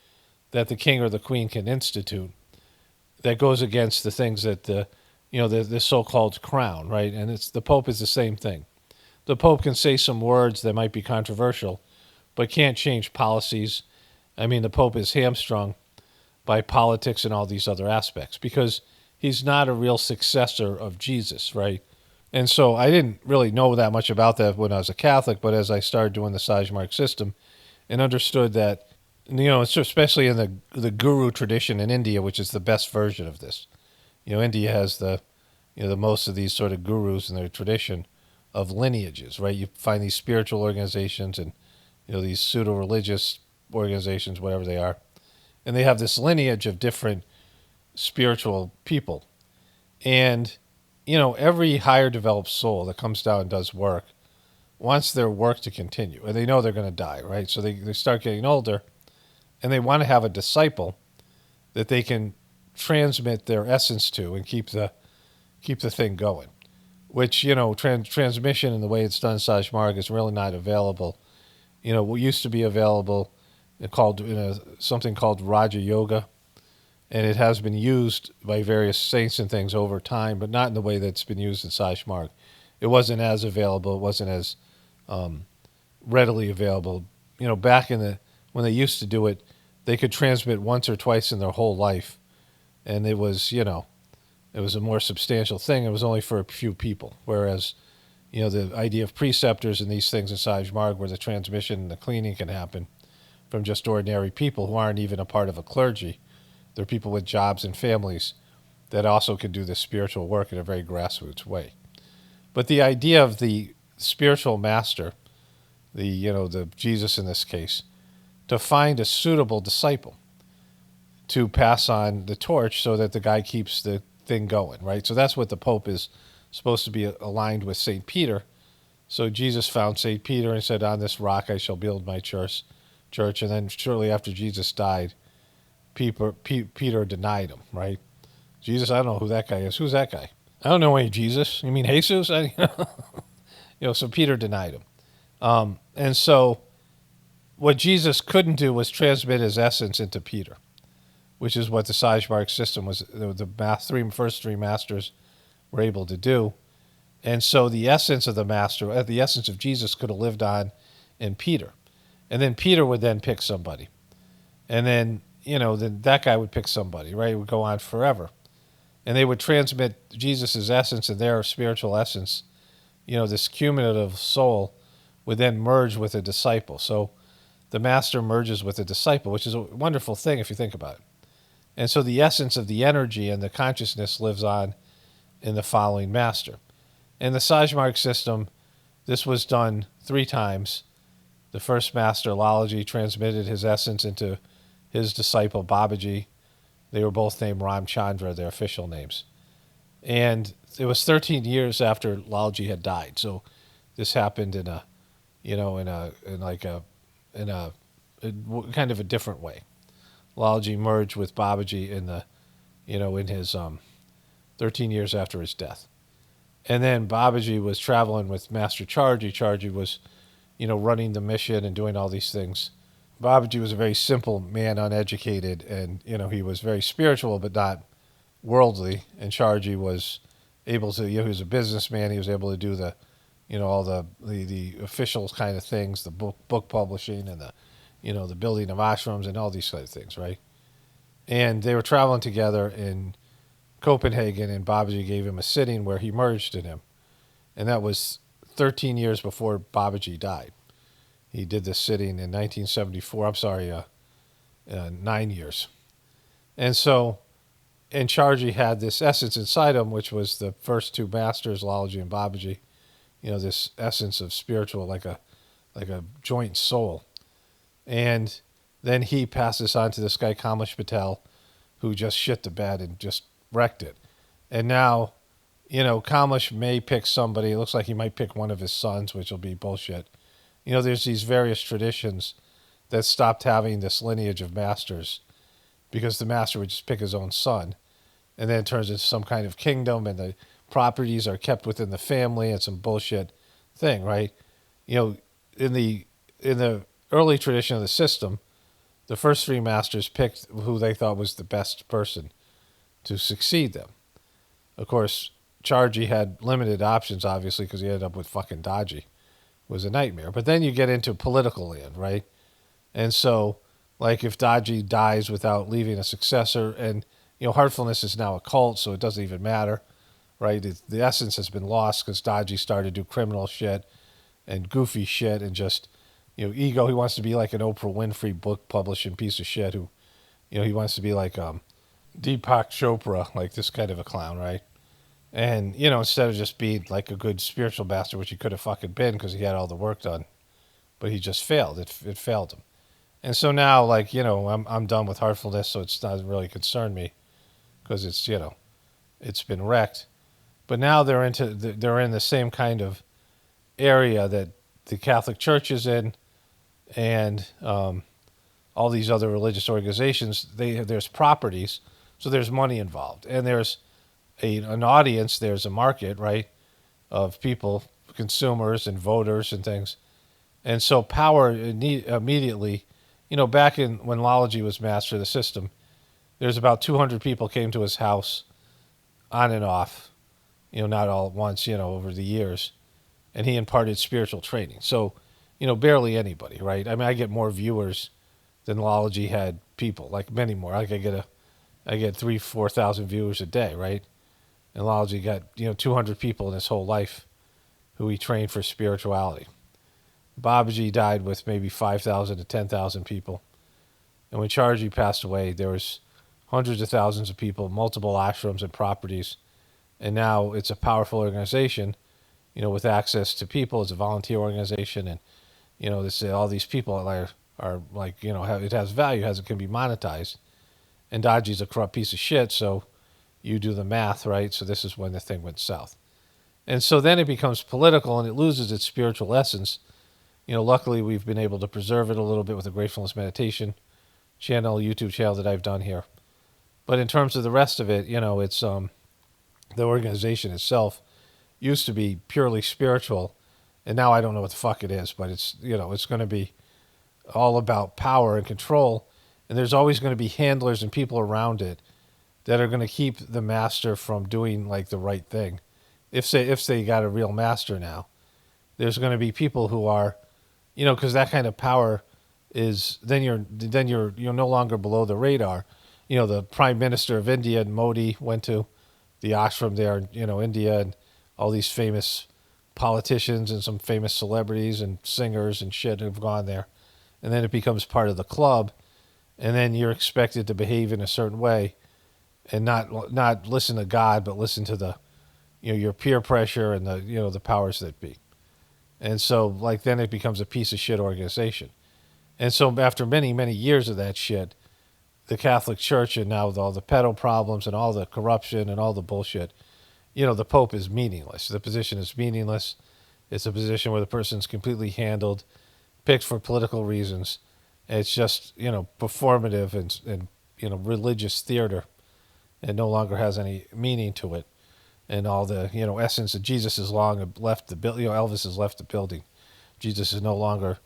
that the king or the queen can institute that goes against the things that the so-called crown, right? And the Pope is the same thing. The Pope can say some words that might be controversial, but can't change policies. I mean, the Pope is hamstrung by politics and all these other aspects because he's not a real successor of Jesus, right? And so I didn't really know that much about that when I was a Catholic, but as I started doing the Sajmarg system and understood that, especially in the guru tradition in India, which is the best version of this. India has the most of these sort of gurus in their tradition of lineages, right? You find these spiritual organizations and these pseudo-religious organizations, whatever they are. And they have this lineage of different spiritual people. And, every higher developed soul that comes down and does work wants their work to continue. And they know they're going to die, right? So they start getting older, and they want to have a disciple that they can transmit their essence to and keep the thing going. Which, transmission and the way it's done in Saj Marg is really not available. What used to be available something called Raja Yoga, and it has been used by various saints and things over time, but not in the way that's been used in Saj Marg. It wasn't as available. It wasn't as readily available. Back when they used to do it, they could transmit once or twice in their whole life, and it was it was a more substantial thing. It was only for a few people, whereas the idea of preceptors and these things in Saj Marg, where the transmission and the cleaning can happen from just ordinary people who aren't even a part of a clergy. They're people with jobs and families that also can do this spiritual work in a very grassroots way. But the idea of the spiritual master, the Jesus in this case, to find a suitable disciple to pass on the torch so that the guy keeps the thing going, right? So that's what the Pope is supposed to be aligned with St. Peter. So Jesus found St. Peter and said, on this rock I shall build my church. And then shortly after Jesus died, Peter denied him, right? Jesus, I don't know who that guy is. Who's that guy? I don't know any Jesus. You mean Jesus? So Peter denied him. And so what Jesus couldn't do was transmit his essence into Peter, which is what the Saj Marg system was. The first three masters were able to do. And so the essence of the master, the essence of Jesus could have lived on in Peter. And then Peter would then pick somebody. And then, then that guy would pick somebody, right? It would go on forever. And they would transmit Jesus' essence and their spiritual essence. This cumulative soul would then merge with a disciple. So the master merges with a disciple, which is a wonderful thing if you think about it. And so the essence of the energy and the consciousness lives on in the following master. In the Saj Marg system, this was done 3 times. The first master, Lalaji, transmitted his essence into his disciple, Babaji. They were both named Ramchandra, their official names. And it was 13 years after Lalaji had died. So this happened in a kind of a different way. Lalaji merged with Babaji in his 13 years after his death. And then Babaji was traveling with Master Charji. Charji was, running the mission and doing all these things. Babaji was a very simple man, uneducated, and, he was very spiritual but not worldly. And Charji was able to, he was a businessman. He was able to do the, all the official kind of things, the book publishing and the building of ashrams and all these kind of things, right? And they were traveling together in Copenhagen, and Babaji gave him a sitting where he merged in him. And that was 13 years before Babaji died. He did this sitting in 1974. 9 years. And so, and Charji had this essence inside him, which was the first 2 masters, Lalaji and Babaji. This essence of spiritual, like a joint soul. And then he passes on to this guy, Kamlesh Patel, who just shit the bed and just wrecked it. And now, Kamlesh may pick somebody. It looks like he might pick one of his sons, which will be bullshit. There's these various traditions that stopped having this lineage of masters because the master would just pick his own son. And then it turns into some kind of kingdom, and the properties are kept within the family and some bullshit thing, right? In the early tradition of the system, the first 3 masters picked who they thought was the best person to succeed them. Of course, Charji had limited options, obviously, because he ended up with fucking Daji. It was a nightmare. But then you get into political land, right? And so, like, if Daji dies without leaving a successor, and, Heartfulness is now a cult, so it doesn't even matter, right? The essence has been lost because Daji started to do criminal shit and goofy shit and just, ego. He wants to be like an Oprah Winfrey book publishing piece of shit who, he wants to be like Deepak Chopra, like this kind of a clown, right? And, instead of just being like a good spiritual master, which he could have fucking been because he had all the work done but he just failed. It failed him. And so now, like, I'm done with Heartfulness, so it doesn't really concern me because it's, it's been wrecked. But now they're in the same kind of area that the Catholic Church is in, and all these other religious organizations. There's properties, so there's money involved, and there's an audience. There's a market, right, of people, consumers, and voters and things. And so power immediately, back in when Lology was master of the system, there's about 200 people came to his house on and off, not all at once, over the years. And he imparted spiritual training. So, barely anybody, right? I mean, I get more viewers than Lology had people, like many more. Like I get 3,000-4,000 viewers a day, right? And Lology got, 200 people in his whole life who he trained for spirituality. Babaji died with maybe 5,000 to 10,000 people. And when Charji passed away, there was hundreds of thousands of people, multiple ashrams and properties. And now it's a powerful organization, with access to people. It's a volunteer organization. And, all these people are like, it has value, it can be monetized. And Daji's a corrupt piece of shit, so you do the math, right? So this is when the thing went south. And so then it becomes political and it loses its spiritual essence. Luckily we've been able to preserve it a little bit with the Gratefulness Meditation channel, YouTube channel that I've done here. But in terms of the rest of it, it's the organization itself used to be purely spiritual, and now I don't know what the fuck it is, but it's it's going to be all about power and control, and there's always going to be handlers and people around it that are going to keep the master from doing like the right thing. If they got a real master now, there's going to be people who are, because that kind of power is then you're no longer below the radar. The Prime Minister of India and Modi went to the ashram there, India, and all these famous politicians and some famous celebrities and singers and shit have gone there. And then it becomes part of the club, and then you're expected to behave in a certain way and not listen to God, but listen to the, your peer pressure and the, the powers that be. And so, like, then it becomes a piece of shit organization. And so after many, many years of that shit, the Catholic Church, and now with all the pedo problems and all the corruption and all the bullshit, the Pope is meaningless. The position is meaningless. It's a position where the person's completely handled, picked for political reasons. And it's just, performative and religious theater, and no longer has any meaning to it. And all the, essence of Jesus has long left the building. Elvis has left the building. Jesus is no longer,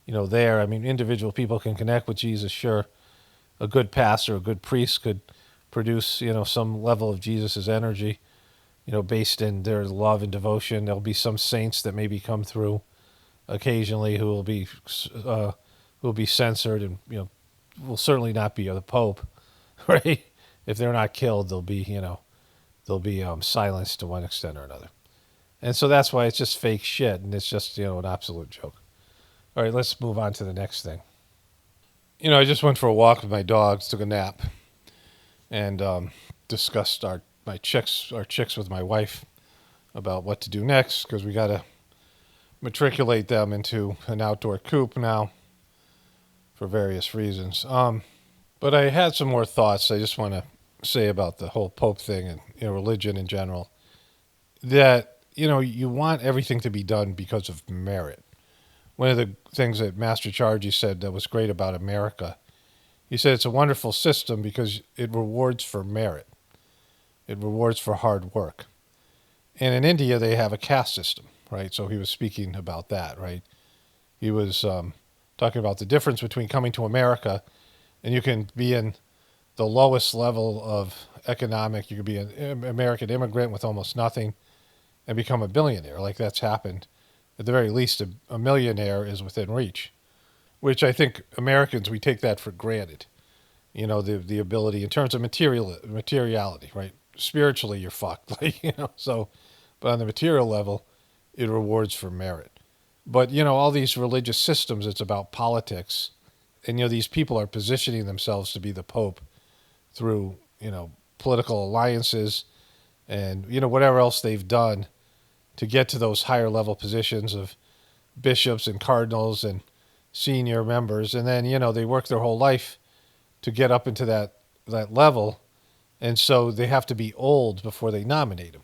there. I mean, individual people can connect with Jesus, sure. A good pastor, a good priest could produce, some level of Jesus's energy, based in their love and devotion. There'll be some saints that maybe come through occasionally who will be censored and, will certainly not be the Pope, right? If they're not killed, they'll be silenced to one extent or another. And so that's why it's just fake shit, and it's just, an absolute joke. All right, let's move on to the next thing. I just went for a walk with my dogs, took a nap, and discussed our chicks with my wife about what to do next, because we got to matriculate them into an outdoor coop now for various reasons. But I had some more thoughts I just want to say about the whole Pope thing and religion in general. That you want everything to be done because of merit. One of the things that Master Charji said that was great about America, he said it's a wonderful system because it rewards for merit. It rewards for hard work. And in India, they have a caste system, right? So he was speaking about that, right? He was talking about the difference between coming to America, and you can be in the lowest level of economic, you could be an American immigrant with almost nothing and become a billionaire. Like that's happened. At the very least, a millionaire is within reach, which I think Americans, we take that for granted. The ability in terms of materiality, right? Spiritually, you're fucked, so, but on the material level, it rewards for merit. But, all these religious systems, it's about politics. And, these people are positioning themselves to be the Pope through, political alliances and, whatever else they've done to get to those higher level positions of bishops and cardinals and senior members, and then they work their whole life to get up into that level, and so they have to be old before they nominate them,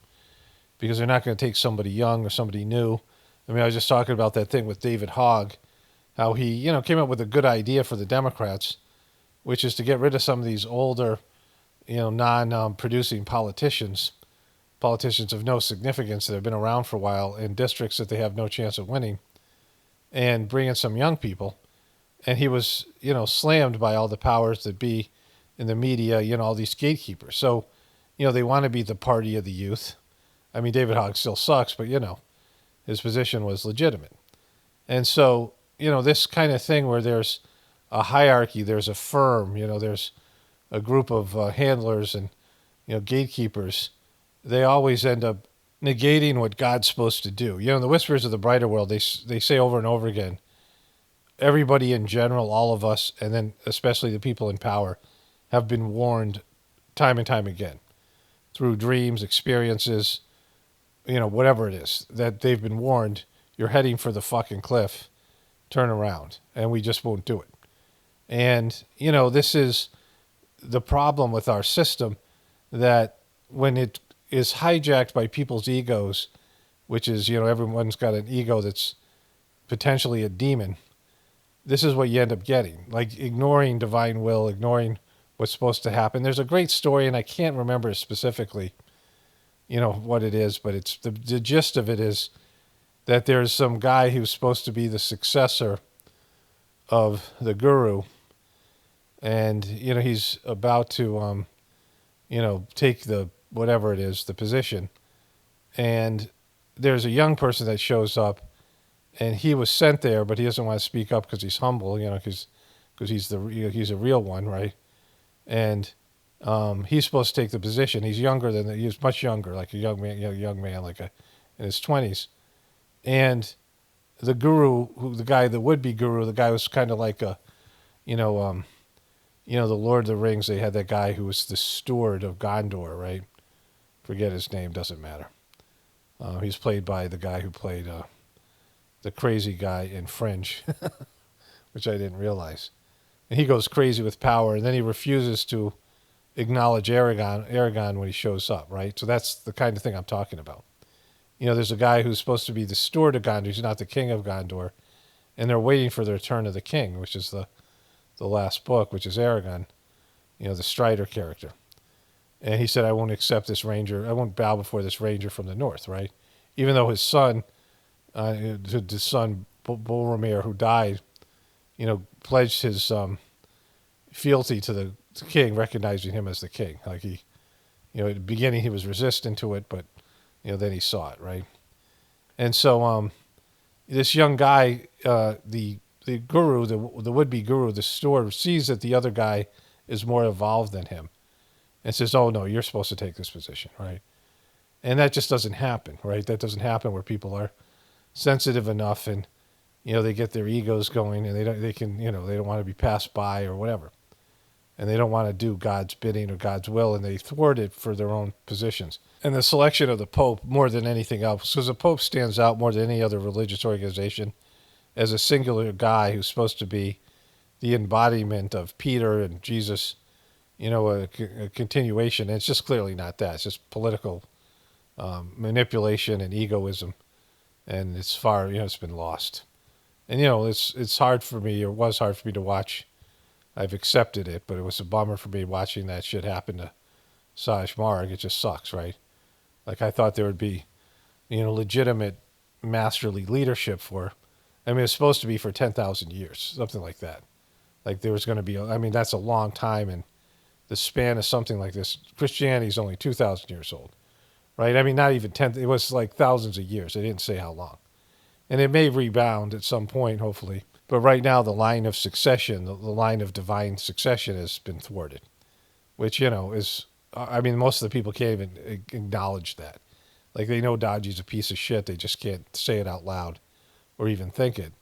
because they're not going to take somebody young or somebody new. I mean, I was just talking about that thing with David Hogg, how he came up with a good idea for the Democrats, which is to get rid of some of these older non-producing politicians of no significance that have been around for a while in districts that they have no chance of winning, and bring in some young people. And he was, slammed by all the powers that be in the media, all these gatekeepers. So, they want to be the party of the youth. I mean, David Hogg still sucks, but, his position was legitimate. And so, this kind of thing where there's a hierarchy, there's a firm, there's a group of handlers and, gatekeepers, they always end up negating what God's supposed to do. The Whispers of the Brighter World, they say over and over again, everybody in general, all of us, and then especially the people in power, have been warned time and time again through dreams, experiences, whatever it is, that they've been warned, you're heading for the fucking cliff, turn around, and we just won't do it. And, this is the problem with our system, that when it is hijacked by people's egos, which is, everyone's got an ego that's potentially a demon, this is what you end up getting, like ignoring divine will, ignoring what's supposed to happen. There's a great story, and I can't remember specifically, what it is, but it's the gist of it is that there's some guy who's supposed to be the successor of the guru, and, he's about to, take the, whatever it is, the position, and there's a young person that shows up, and he was sent there, but he doesn't want to speak up because he's humble, because he's he's a real one, right? And he's supposed to take the position. He's younger he's much younger, like a young man, like in his 20s. And the guru, the would-be guru, the guy was kind of like the Lord of the Rings. They had that guy who was the steward of Gondor, right? Forget his name, doesn't matter. He's played by the guy who played the crazy guy in Fringe, which I didn't realize. And he goes crazy with power, and then he refuses to acknowledge Aragorn when he shows up, right? So that's the kind of thing I'm talking about. There's a guy who's supposed to be the steward of Gondor. He's not the king of Gondor. And they're waiting for the return of the king, which is the last book, which is Aragorn, the Strider character. And he said, I won't accept this ranger. I won't bow before this ranger from the north, right? Even though his son, Boromir, who died, pledged his fealty to the king, recognizing him as the king. Like he, at the beginning he was resistant to it, but, then he saw it, right? And so this young guy, the guru, the would-be guru, the steward, sees that the other guy is more evolved than him and says, oh, no, you're supposed to take this position, right? And that just doesn't happen, right? That doesn't happen where people are sensitive enough and, they get their egos going and they don't want to be passed by or whatever. And they don't want to do God's bidding or God's will, and they thwart it for their own positions. And the selection of the Pope, more than anything else, because the Pope stands out more than any other religious organization as a singular guy who's supposed to be the embodiment of Peter and Jesus, a continuation. And it's just clearly not that. It's just political manipulation and egoism. And it's it's been lost. And, it's hard for me, or was hard for me to watch. I've accepted it, but it was a bummer for me watching that shit happen to Saj Marg. It just sucks, right? Like, I thought there would be, legitimate masterly leadership for, it's supposed to be for 10,000 years, something like that. Like, there was going to be, that's a long time, and the span of something like this, Christianity is only 2,000 years old, right? Not even 10, it was like thousands of years. They didn't say how long. And it may rebound at some point, hopefully. But right now, the line of succession, the line of divine succession has been thwarted, which, is, most of the people can't even acknowledge that. Like, they know Dodgy's a piece of shit. They just can't say it out loud or even think it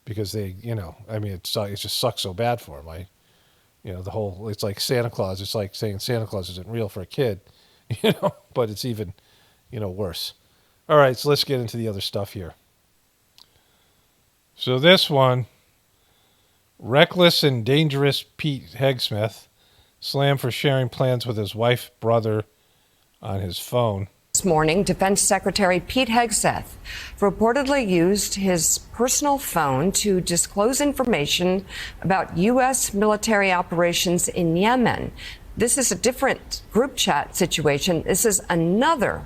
because they, it just sucks so bad for them. It's like Santa Claus. It's like saying Santa Claus isn't real for a kid, but it's even, worse. All right, so let's get into the other stuff here. So this one, reckless and dangerous Pete Hegseth slammed for sharing plans with his wife, brother on his phone. This morning, Defense Secretary Pete Hegseth reportedly used his personal phone to disclose information about U.S. military operations in Yemen. This is a different group chat situation. This is another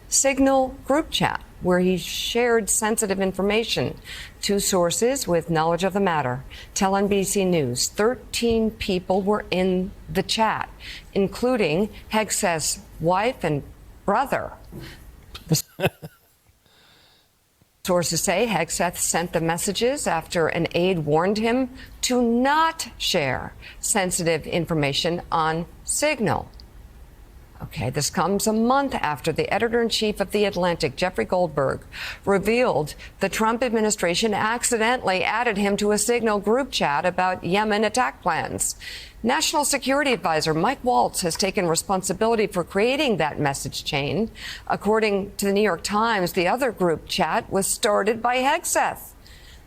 Signal group chat where he shared sensitive information to sources with knowledge of the matter. Tell NBC News 13 people were in the chat, including Hegseth's wife and brother. Sources say Hegseth sent the messages after an aide warned him to not share sensitive information on Signal. Okay, this comes a month after the editor-in-chief of The Atlantic, Jeffrey Goldberg, revealed the Trump administration accidentally added him to a Signal group chat about Yemen attack plans. National Security Advisor Mike Waltz has taken responsibility for creating that message chain. According to the New York Times, the other group chat was started by Hegseth.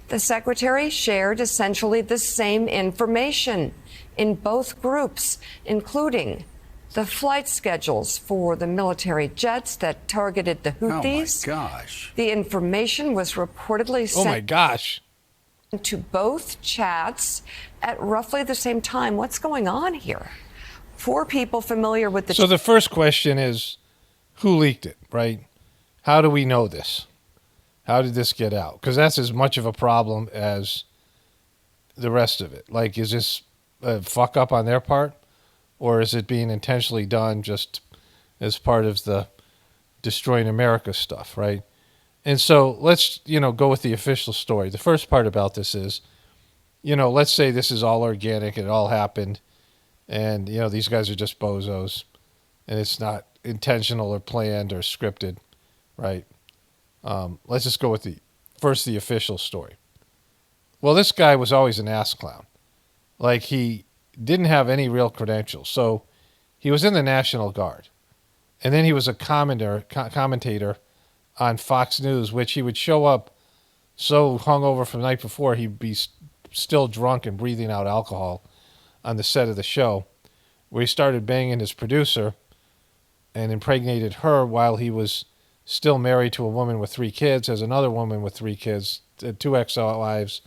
The secretary shared essentially the same information in both groups, including the flight schedules for the military jets that targeted the Houthis. Oh my gosh. The information was reportedly sent Oh my gosh. to both chats at roughly the same time. What's going on here? For people familiar with the... So the first question is, who leaked it, right? How do we know this? How did this get out? Because that's as much of a problem as the rest of it. Like, is this a fuck up on their part? Or is it being intentionally done just as part of the destroying America stuff, right? And so let's, go with the official story. The first part about this is, let's say this is all organic and it all happened and, these guys are just bozos and it's not intentional or planned or scripted, right? Let's just go with the official story. Well, this guy was always an ass clown. Like, he didn't have any real credentials. So he was in the National Guard. And then he was a commentator on Fox News, which he would show up so hungover from the night before, he'd be still drunk and breathing out alcohol on the set of the show, where he started banging his producer and impregnated her while he was still married to a woman with 3 kids, has another woman with 3 kids, 2 ex-wives,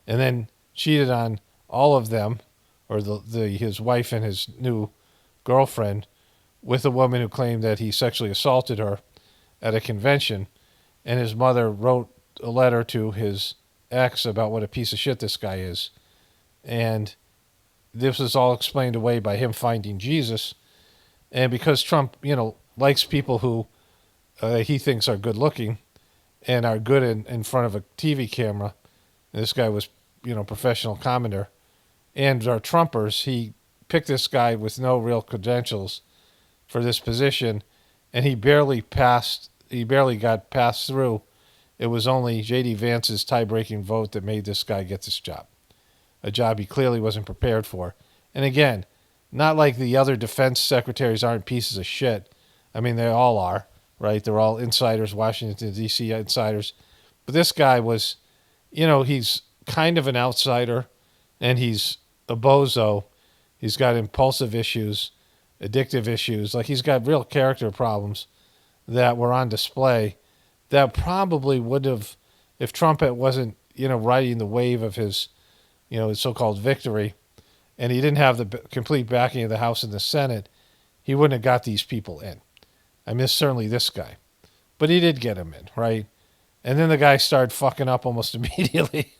and then cheated on all of them, or his wife and his new girlfriend, with a woman who claimed that he sexually assaulted her at a convention. And his mother wrote a letter to his ex about what a piece of shit this guy is. And this was all explained away by him finding Jesus. And because Trump, likes people who he thinks are good looking and are good in front of a TV camera, and this guy was, professional commenter, and are Trumpers, he picked this guy with no real credentials for this position, and he barely got passed through. It was only J.D. Vance's tie-breaking vote that made this guy get this job, a job he clearly wasn't prepared for. And again, not like the other defense secretaries aren't pieces of shit. I mean, they all are, right? They're all insiders, Washington, D.C. insiders. But this guy was, he's kind of an outsider, and he's a bozo. He's got impulsive issues, addictive issues. Like, he's got real character problems that were on display that probably would have, if Trump wasn't, riding the wave of his, his so-called victory, and he didn't have the complete backing of the House and the Senate, he wouldn't have got these people in. I miss certainly this guy. But he did get him in, right? And then the guy started fucking up almost immediately.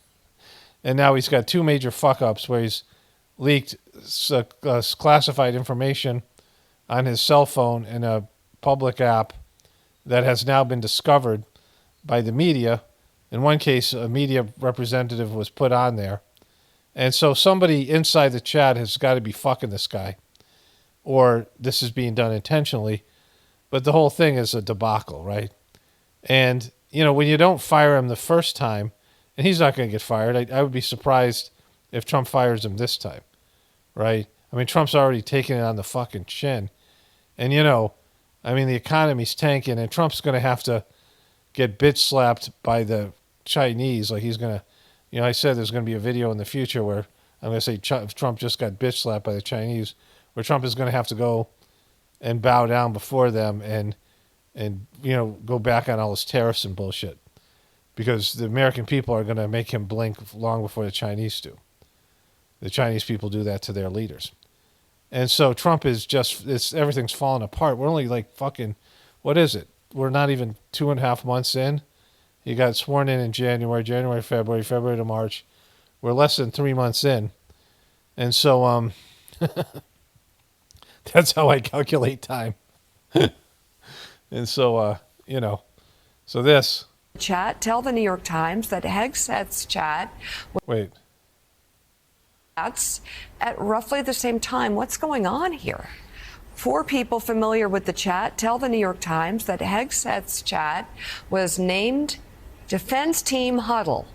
And now he's got 2 major fuck-ups where he's leaked classified information on his cell phone in a public app that has now been discovered by the media. In one case, a media representative was put on there. And so somebody inside the chat has got to be fucking this guy, or this is being done intentionally. But the whole thing is a debacle, right? And, when you don't fire him the first time, and he's not going to get fired, I would be surprised if Trump fires him this time, right? I mean, Trump's already taken it on the fucking chin. And, the economy's tanking, and Trump's going to have to get bitch slapped by the Chinese. Like, he's going to I said there's going to be a video in the future where I'm going to say Trump just got bitch slapped by the Chinese, where Trump is going to have to go and bow down before them and go back on all his tariffs and bullshit, because the American people are going to make him blink long before the Chinese do. The Chinese people do that to their leaders. And so Trump is everything's falling apart. We're only like fucking, what is it? We're not even 2.5 months in. He got sworn in January, February to March. We're less than 3 months in. And so that's how I calculate time. And so, so this. Chat, tell the New York Times that Hegseth's chat. Wait. That's at roughly the same time. What's going on here? 4 people familiar with the chat tell the New York Times that Hegseth's chat was named Defense Team Huddle.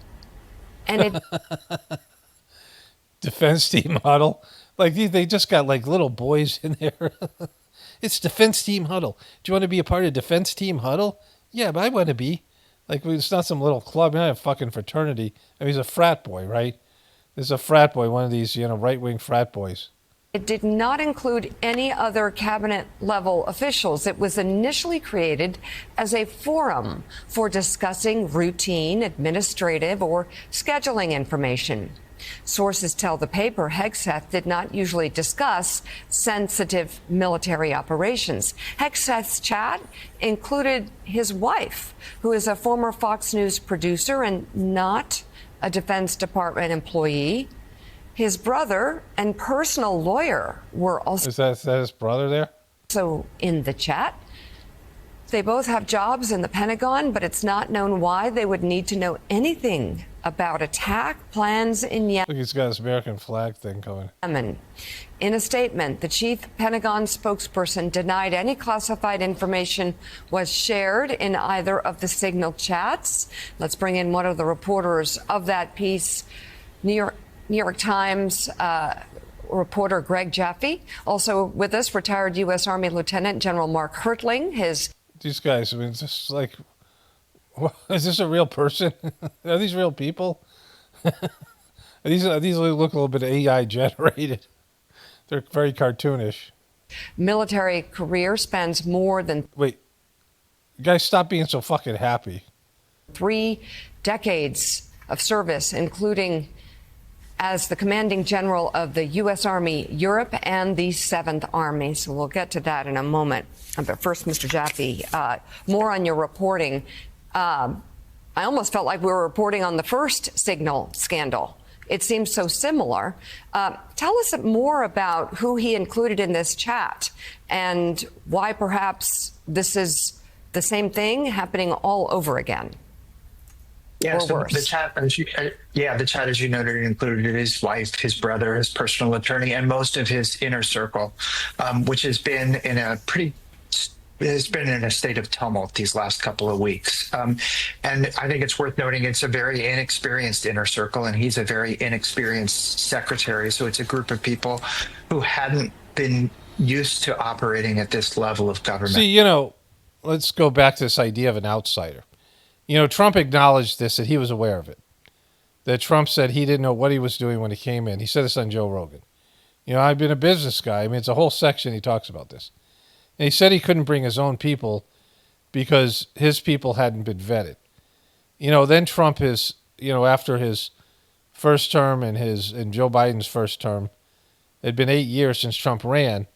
And it Defense Team Huddle? Like they just got like little boys in there. It's Defense Team Huddle. Do you want to be a part of Defense Team Huddle? Yeah, but I want to be. Like, it's not some little club, not a fucking fraternity. I mean, he's a frat boy, right? There's a frat boy, one of these, right-wing frat boys. It did not include any other cabinet-level officials. It was initially created as a forum for discussing routine, administrative, or scheduling information. Sources tell the paper Hegseth did not usually discuss sensitive military operations. Hegseth's chat included his wife, who is a former Fox News producer and not a Defense Department employee. His brother and personal lawyer were also... Is that his brother there? ...so in the chat. They both have jobs in the Pentagon, but it's not known why they would need to know anything about attack plans in Yemen. Look, he's got his American flag thing going. In a statement, the chief Pentagon spokesperson denied any classified information was shared in either of the signal chats. Let's bring in one of the reporters of that piece, New York Times reporter Greg Jaffe. Also with us, retired U.S. Army Lieutenant General Mark Hertling. These guys, I mean, it's just like, what, is this a real person? Are these real people? These look a little bit AI generated. They're very cartoonish. Military career spans more than... Wait, guys, stop being so fucking happy. 3 decades of service, including as the commanding general of the U.S. Army Europe and the 7th Army. So we'll get to that in a moment. But first, Mr. Jaffe, more on your reporting. I almost felt like we were reporting on the first signal scandal. It seems so similar. Tell us more about who he included in this chat and why perhaps this is the same thing happening all over again. Yeah, so the chat, the chat, as you noted, included his wife, his brother, his personal attorney, and most of his inner circle, which has been in a state of tumult these last couple of weeks. And I think it's worth noting it's a very inexperienced inner circle, and he's a very inexperienced secretary. So it's a group of people who hadn't been used to operating at this level of government. See, let's go back to this idea of an outsider. Trump acknowledged this, that he was aware of it. That Trump said he didn't know what he was doing when he came in. He said this on Joe Rogan. I've been a business guy. I mean, it's a whole section he talks about this. And he said he couldn't bring his own people because his people hadn't been vetted. Then Trump is, after his first term and Joe Biden's first term, it had been 8 years since Trump ran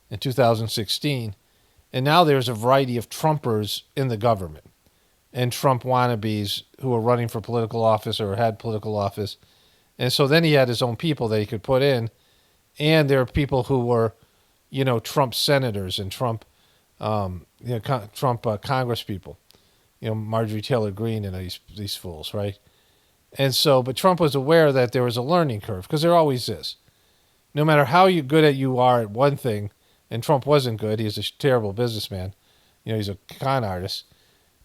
in 2016. And now there's a variety of Trumpers in the government and Trump wannabes who are running for political office or had political office. And so then he had his own people that he could put in. And there are people who were, Trump senators and Trump, Congress people, Marjorie Taylor Greene and these fools, right? And so, but Trump was aware that there was a learning curve, because there always is. No matter how good you are at one thing, and Trump wasn't good, he's a terrible businessman, he's a con artist,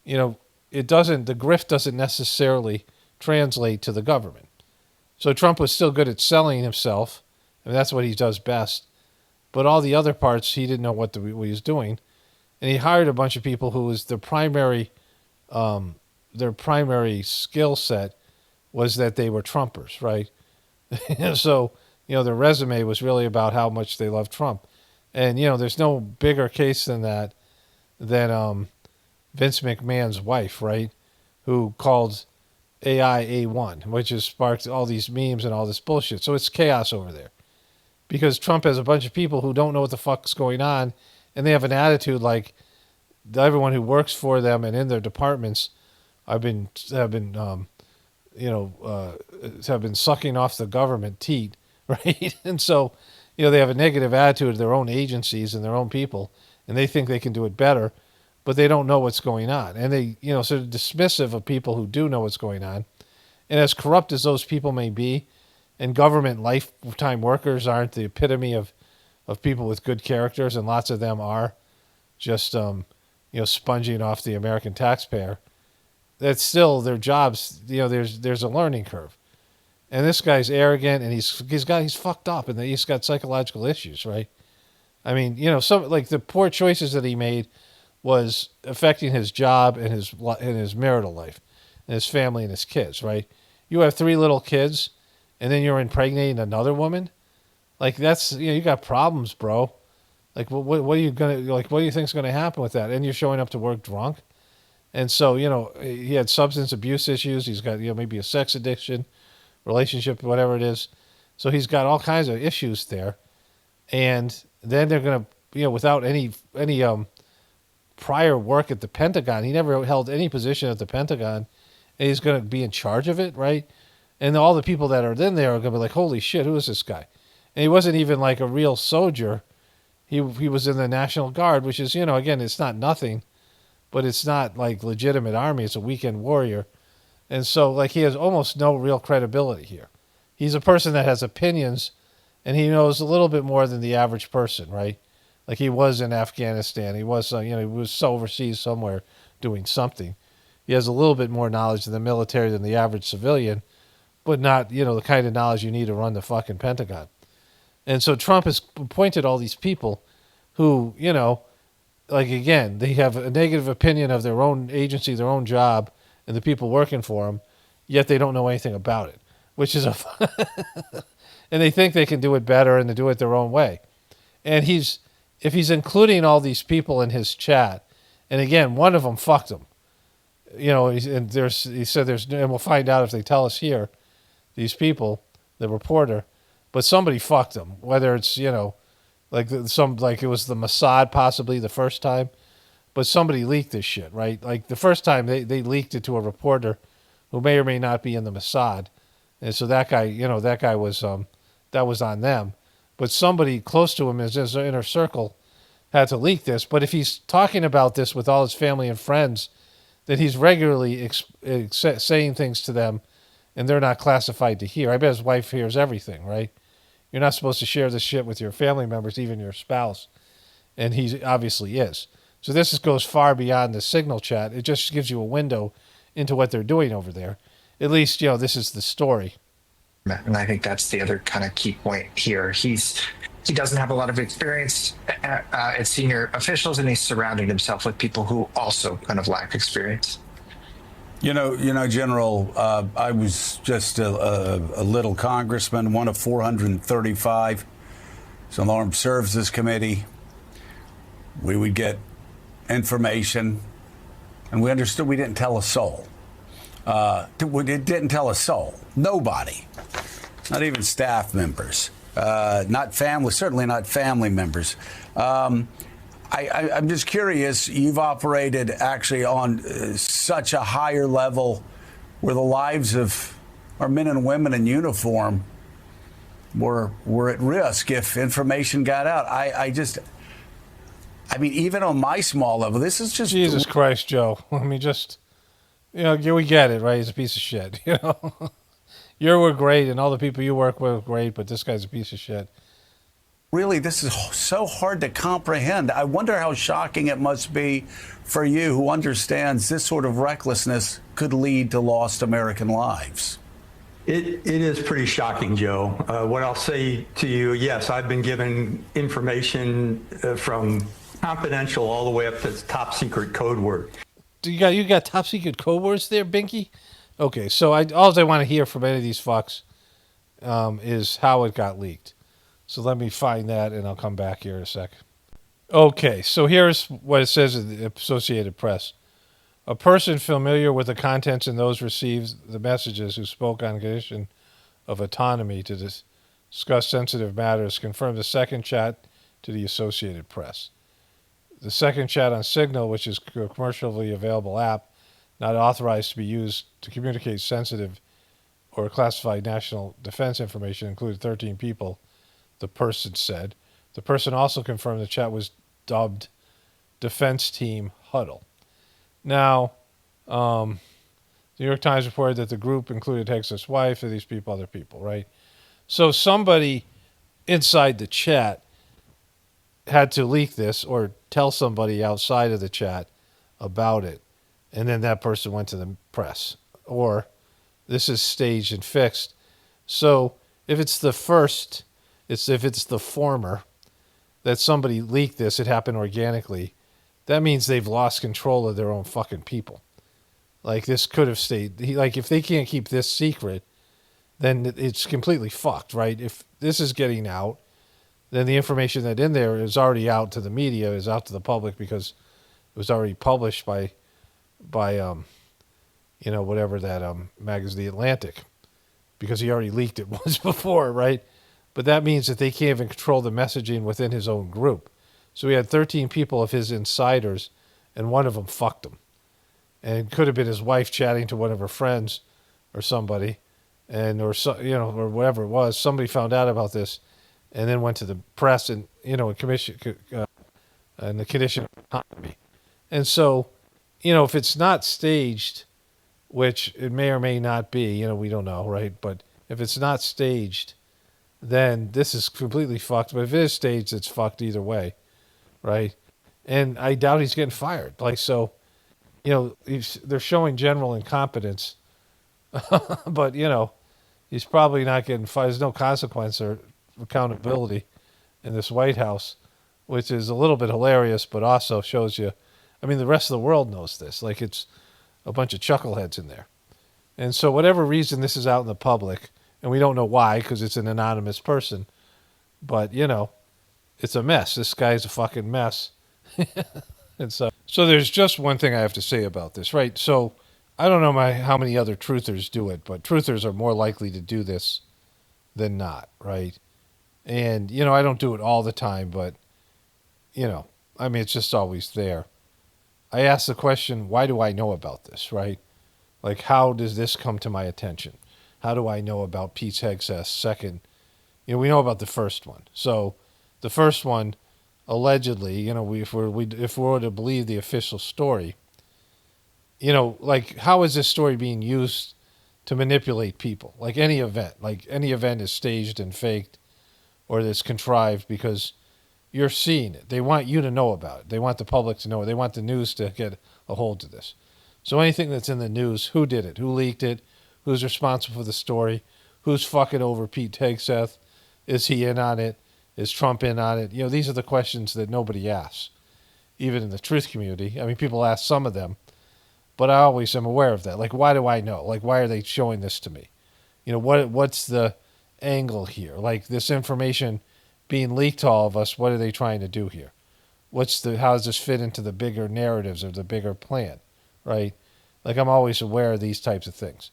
the grift doesn't necessarily translate to the government. So Trump was still good at selling himself, and that's what he does best. But all the other parts, he didn't know what he was doing. And he hired a bunch of people who was their primary skill set was that they were Trumpers, right? So, their resume was really about how much they loved Trump. And, there's no bigger case than that than Vince McMahon's wife, right? Who called AI A1, which has sparked all these memes and all this bullshit. So it's chaos over there. Because Trump has a bunch of people who don't know what the fuck's going on, and they have an attitude like everyone who works for them and in their departments have been sucking off the government teat, right? And so, they have a negative attitude of their own agencies and their own people, and they think they can do it better, but they don't know what's going on. And they, sort of dismissive of people who do know what's going on. And as corrupt as those people may be, and government lifetime workers aren't the epitome of people with good characters, and lots of them are just, sponging off the American taxpayer, that's still their jobs. There's a learning curve. And this guy's arrogant, and he's fucked up, and he's got psychological issues, right? I mean, some like the poor choices that he made was affecting his job and his marital life, and his family and his kids, right? You have 3 little kids, and then you're impregnating another woman. Like that's you got problems, bro. Like what are you what do you think's gonna happen with that? And you're showing up to work drunk, and so he had substance abuse issues. He's got maybe a sex addiction, relationship, whatever it is. So he's got all kinds of issues there, and then they're gonna without any prior work at the Pentagon. He never held any position at the Pentagon, and he's going to be in charge of it, right? And all the people that are in there are going to be like, holy shit, who is this guy? And he wasn't even like a real soldier. He was in the National Guard, which is, again, it's not nothing, but it's not like legitimate army. It's a weekend warrior. And so like he has almost no real credibility here. He's a person that has opinions, and he knows a little bit more than the average person, right? Like he was in Afghanistan. He was, he was overseas somewhere doing something. He has a little bit more knowledge of the military than the average civilian, but not, the kind of knowledge you need to run the fucking Pentagon. And so Trump has appointed all these people who, like again, they have a negative opinion of their own agency, their own job, and the people working for them, yet they don't know anything about it, which is and they think they can do it better and to do it their own way. And if he's including all these people in his chat, and again, one of them fucked him, and he said and we'll find out if they tell us here, these people, the reporter, but somebody fucked him, whether it's, like it was the Mossad possibly the first time, but somebody leaked this shit, right? Like the first time they leaked it to a reporter who may or may not be in the Mossad. And so that guy, that was on them. But somebody close to him in his inner circle had to leak this. But if he's talking about this with all his family and friends, then he's regularly saying things to them, and they're not classified to hear. I bet his wife hears everything, right? You're not supposed to share this shit with your family members, even your spouse. And he obviously is. So this goes far beyond the Signal chat. It just gives you a window into what they're doing over there. At least, this is the story. And I think that's the other kind of key point here. He doesn't have a lot of experience at senior officials, and he's surrounding himself with people who also kind of lack experience. General, I was just a little congressman, one of 435. So on the Armed Services Committee, we would get information, and we understood we didn't tell a soul. It didn't tell a soul. Nobody. Not even staff members. Not family, certainly not family members. I'm just curious, you've operated actually on such a higher level where the lives of our men and women in uniform were at risk if information got out. I mean, even on my small level, this is just... Jesus Christ, Joe. I mean, just, we get it, right? He's a piece of shit, You were great, and all the people you work with were great, but this guy's a piece of shit. Really, this is so hard to comprehend. I wonder how shocking it must be for you who understands this sort of recklessness could lead to lost American lives. It is pretty shocking, Joe. What I'll say to you, yes, I've been given information from confidential all the way up to top secret code word. You got top secret code words there, Binky? Okay, so all I want to hear from any of these fucks is how it got leaked. So let me find that, and I'll come back here in a second. Okay, so here's what it says in the Associated Press. A person familiar with the contents and those received the messages who spoke on condition of autonomy to discuss sensitive matters confirmed the second chat to the Associated Press. The second chat on Signal, which is a commercially available app not authorized to be used to communicate sensitive or classified national defense information, included 13 people, the person said. The person also confirmed the chat was dubbed Defense Team Huddle. Now, the New York Times reported that the group included Hegseth's wife and these people, other people, right? So somebody inside the chat had to leak this or tell somebody outside of the chat about it, and then that person went to the press. Or this is staged and fixed. So if it's the first, if it's the former, that somebody leaked this, it happened organically, that means they've lost control of their own fucking people. Like, this could have stayed, like, if they can't keep this secret, then it's completely fucked, right? If this is getting out, then the information that in there is already out to the media, is out to the public, because it was already published by whatever that magazine, The Atlantic, because he already leaked it once before, right? But that means that they can't even control the messaging within his own group. So he had 13 people of his insiders, and one of them fucked him. And it could have been his wife chatting to one of her friends or somebody, or whatever it was. Somebody found out about this, and then went to the press and commission and the condition of autonomy. And so, if it's not staged, which it may or may not be, we don't know, right? But if it's not staged, then this is completely fucked. But if it is staged, it's fucked either way, right? And I doubt he's getting fired. Like, so, they're showing general incompetence, but, he's probably not getting fired. There's no consequence or accountability in this White House, which is a little bit hilarious, but also shows you, the rest of the world knows this. Like, it's a bunch of chuckleheads in there. And so whatever reason this is out in the public, and we don't know why, because it's an anonymous person, but, it's a mess. This guy's a fucking mess. And so there's just one thing I have to say about this, right? So I don't know how many other truthers do it, but truthers are more likely to do this than not, right? And, I don't do it all the time, but, it's just always there. I ask the question, why do I know about this, right? Like, how does this come to my attention? How do I know about Pete Hegseth's second? We know about the first one. So the first one, allegedly, if we were to believe the official story, like, how is this story being used to manipulate people? Like any event is staged and faked, or that's contrived because you're seeing it. They want you to know about it. They want the public to know it. They want the news to get a hold of this. So anything that's in the news, who did it? Who leaked it? Who's responsible for the story? Who's fucking over Pete Hegseth? Is he in on it? Is Trump in on it? These are the questions that nobody asks, even in the truth community. People ask some of them, but I always am aware of that. Like, why do I know? Like, why are they showing this to me? What's the angle here? Like, this information being leaked to all of us, what are they trying to do here? How does this fit into the bigger narratives or the bigger plan, right? Like, I'm always aware of these types of things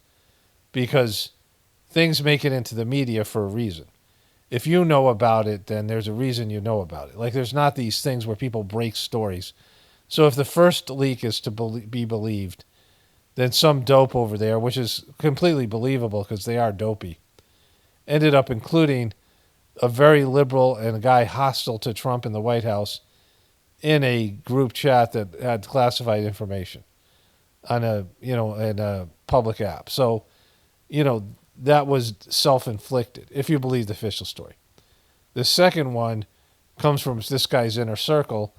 because things make it into the media for a reason. If you know about it, then there's a reason you know about it. Like, there's not these things where people break stories. So if the first leak is to be believed, then some dope over there, which is completely believable because they are dopey, ended up including a very liberal and a guy hostile to Trump in the White House in a group chat that had classified information on in a public app. So, that was self-inflicted, if you believe the official story. The second one comes from this guy's inner circle.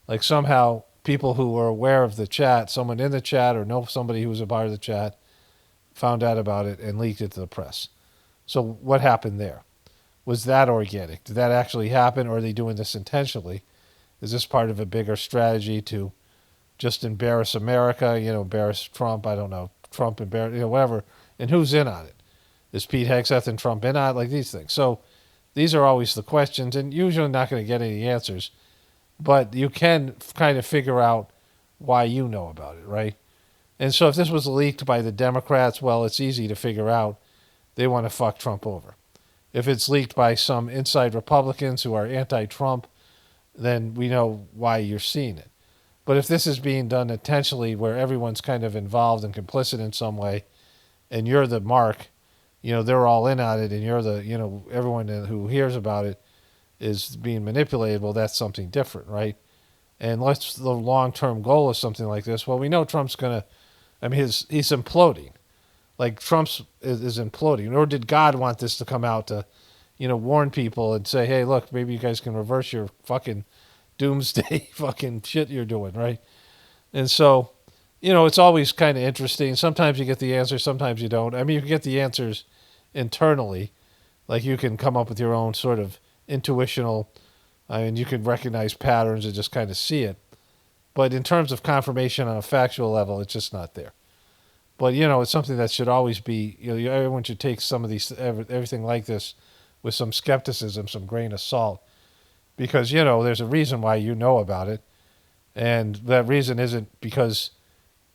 Like, somehow people who were aware of the chat, someone in the chat or know somebody who was a part of the chat, found out about it and leaked it to the press. So what happened there? Was that organic? Did that actually happen, or are they doing this intentionally? Is this part of a bigger strategy to just embarrass America, embarrass Trump, I don't know, Trump and Barrett, whatever, and who's in on it? Is Pete Hegseth and Trump in on it? Like these things. So these are always the questions, and usually not going to get any answers, but you can kind of figure out why you know about it, right? And so if this was leaked by the Democrats, well, it's easy to figure out they want to fuck Trump over. If it's leaked by some inside Republicans who are anti-Trump, then we know why you're seeing it. But if this is being done intentionally where everyone's kind of involved and complicit in some way, and you're the mark, they're all in on it, and you're the, everyone who hears about it is being manipulated, well, that's something different, right? And what's the long-term goal of something like this? Well, we know Trump's going to, he's imploding. Like Trump's is imploding. Nor did God want this to come out to, warn people and say, hey, look, maybe you guys can reverse your fucking doomsday fucking shit you're doing, right? And so, it's always kind of interesting. Sometimes you get the answers, sometimes you don't. You can get the answers internally. Like you can come up with your own sort of intuitional, you can recognize patterns and just kind of see it. But in terms of confirmation on a factual level, it's just not there. But, it's something that should always be, everyone should take some of these, everything like this with some skepticism, some grain of salt. Because, there's a reason why you know about it. And that reason isn't because,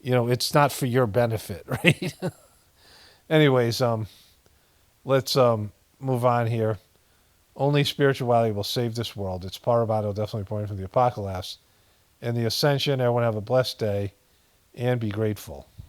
it's not for your benefit, right? Anyways, let's move on here. Only spirituality will save this world. It's Parabano, definitely pointing from the Apocalypse. And the Ascension, everyone have a blessed day and be grateful.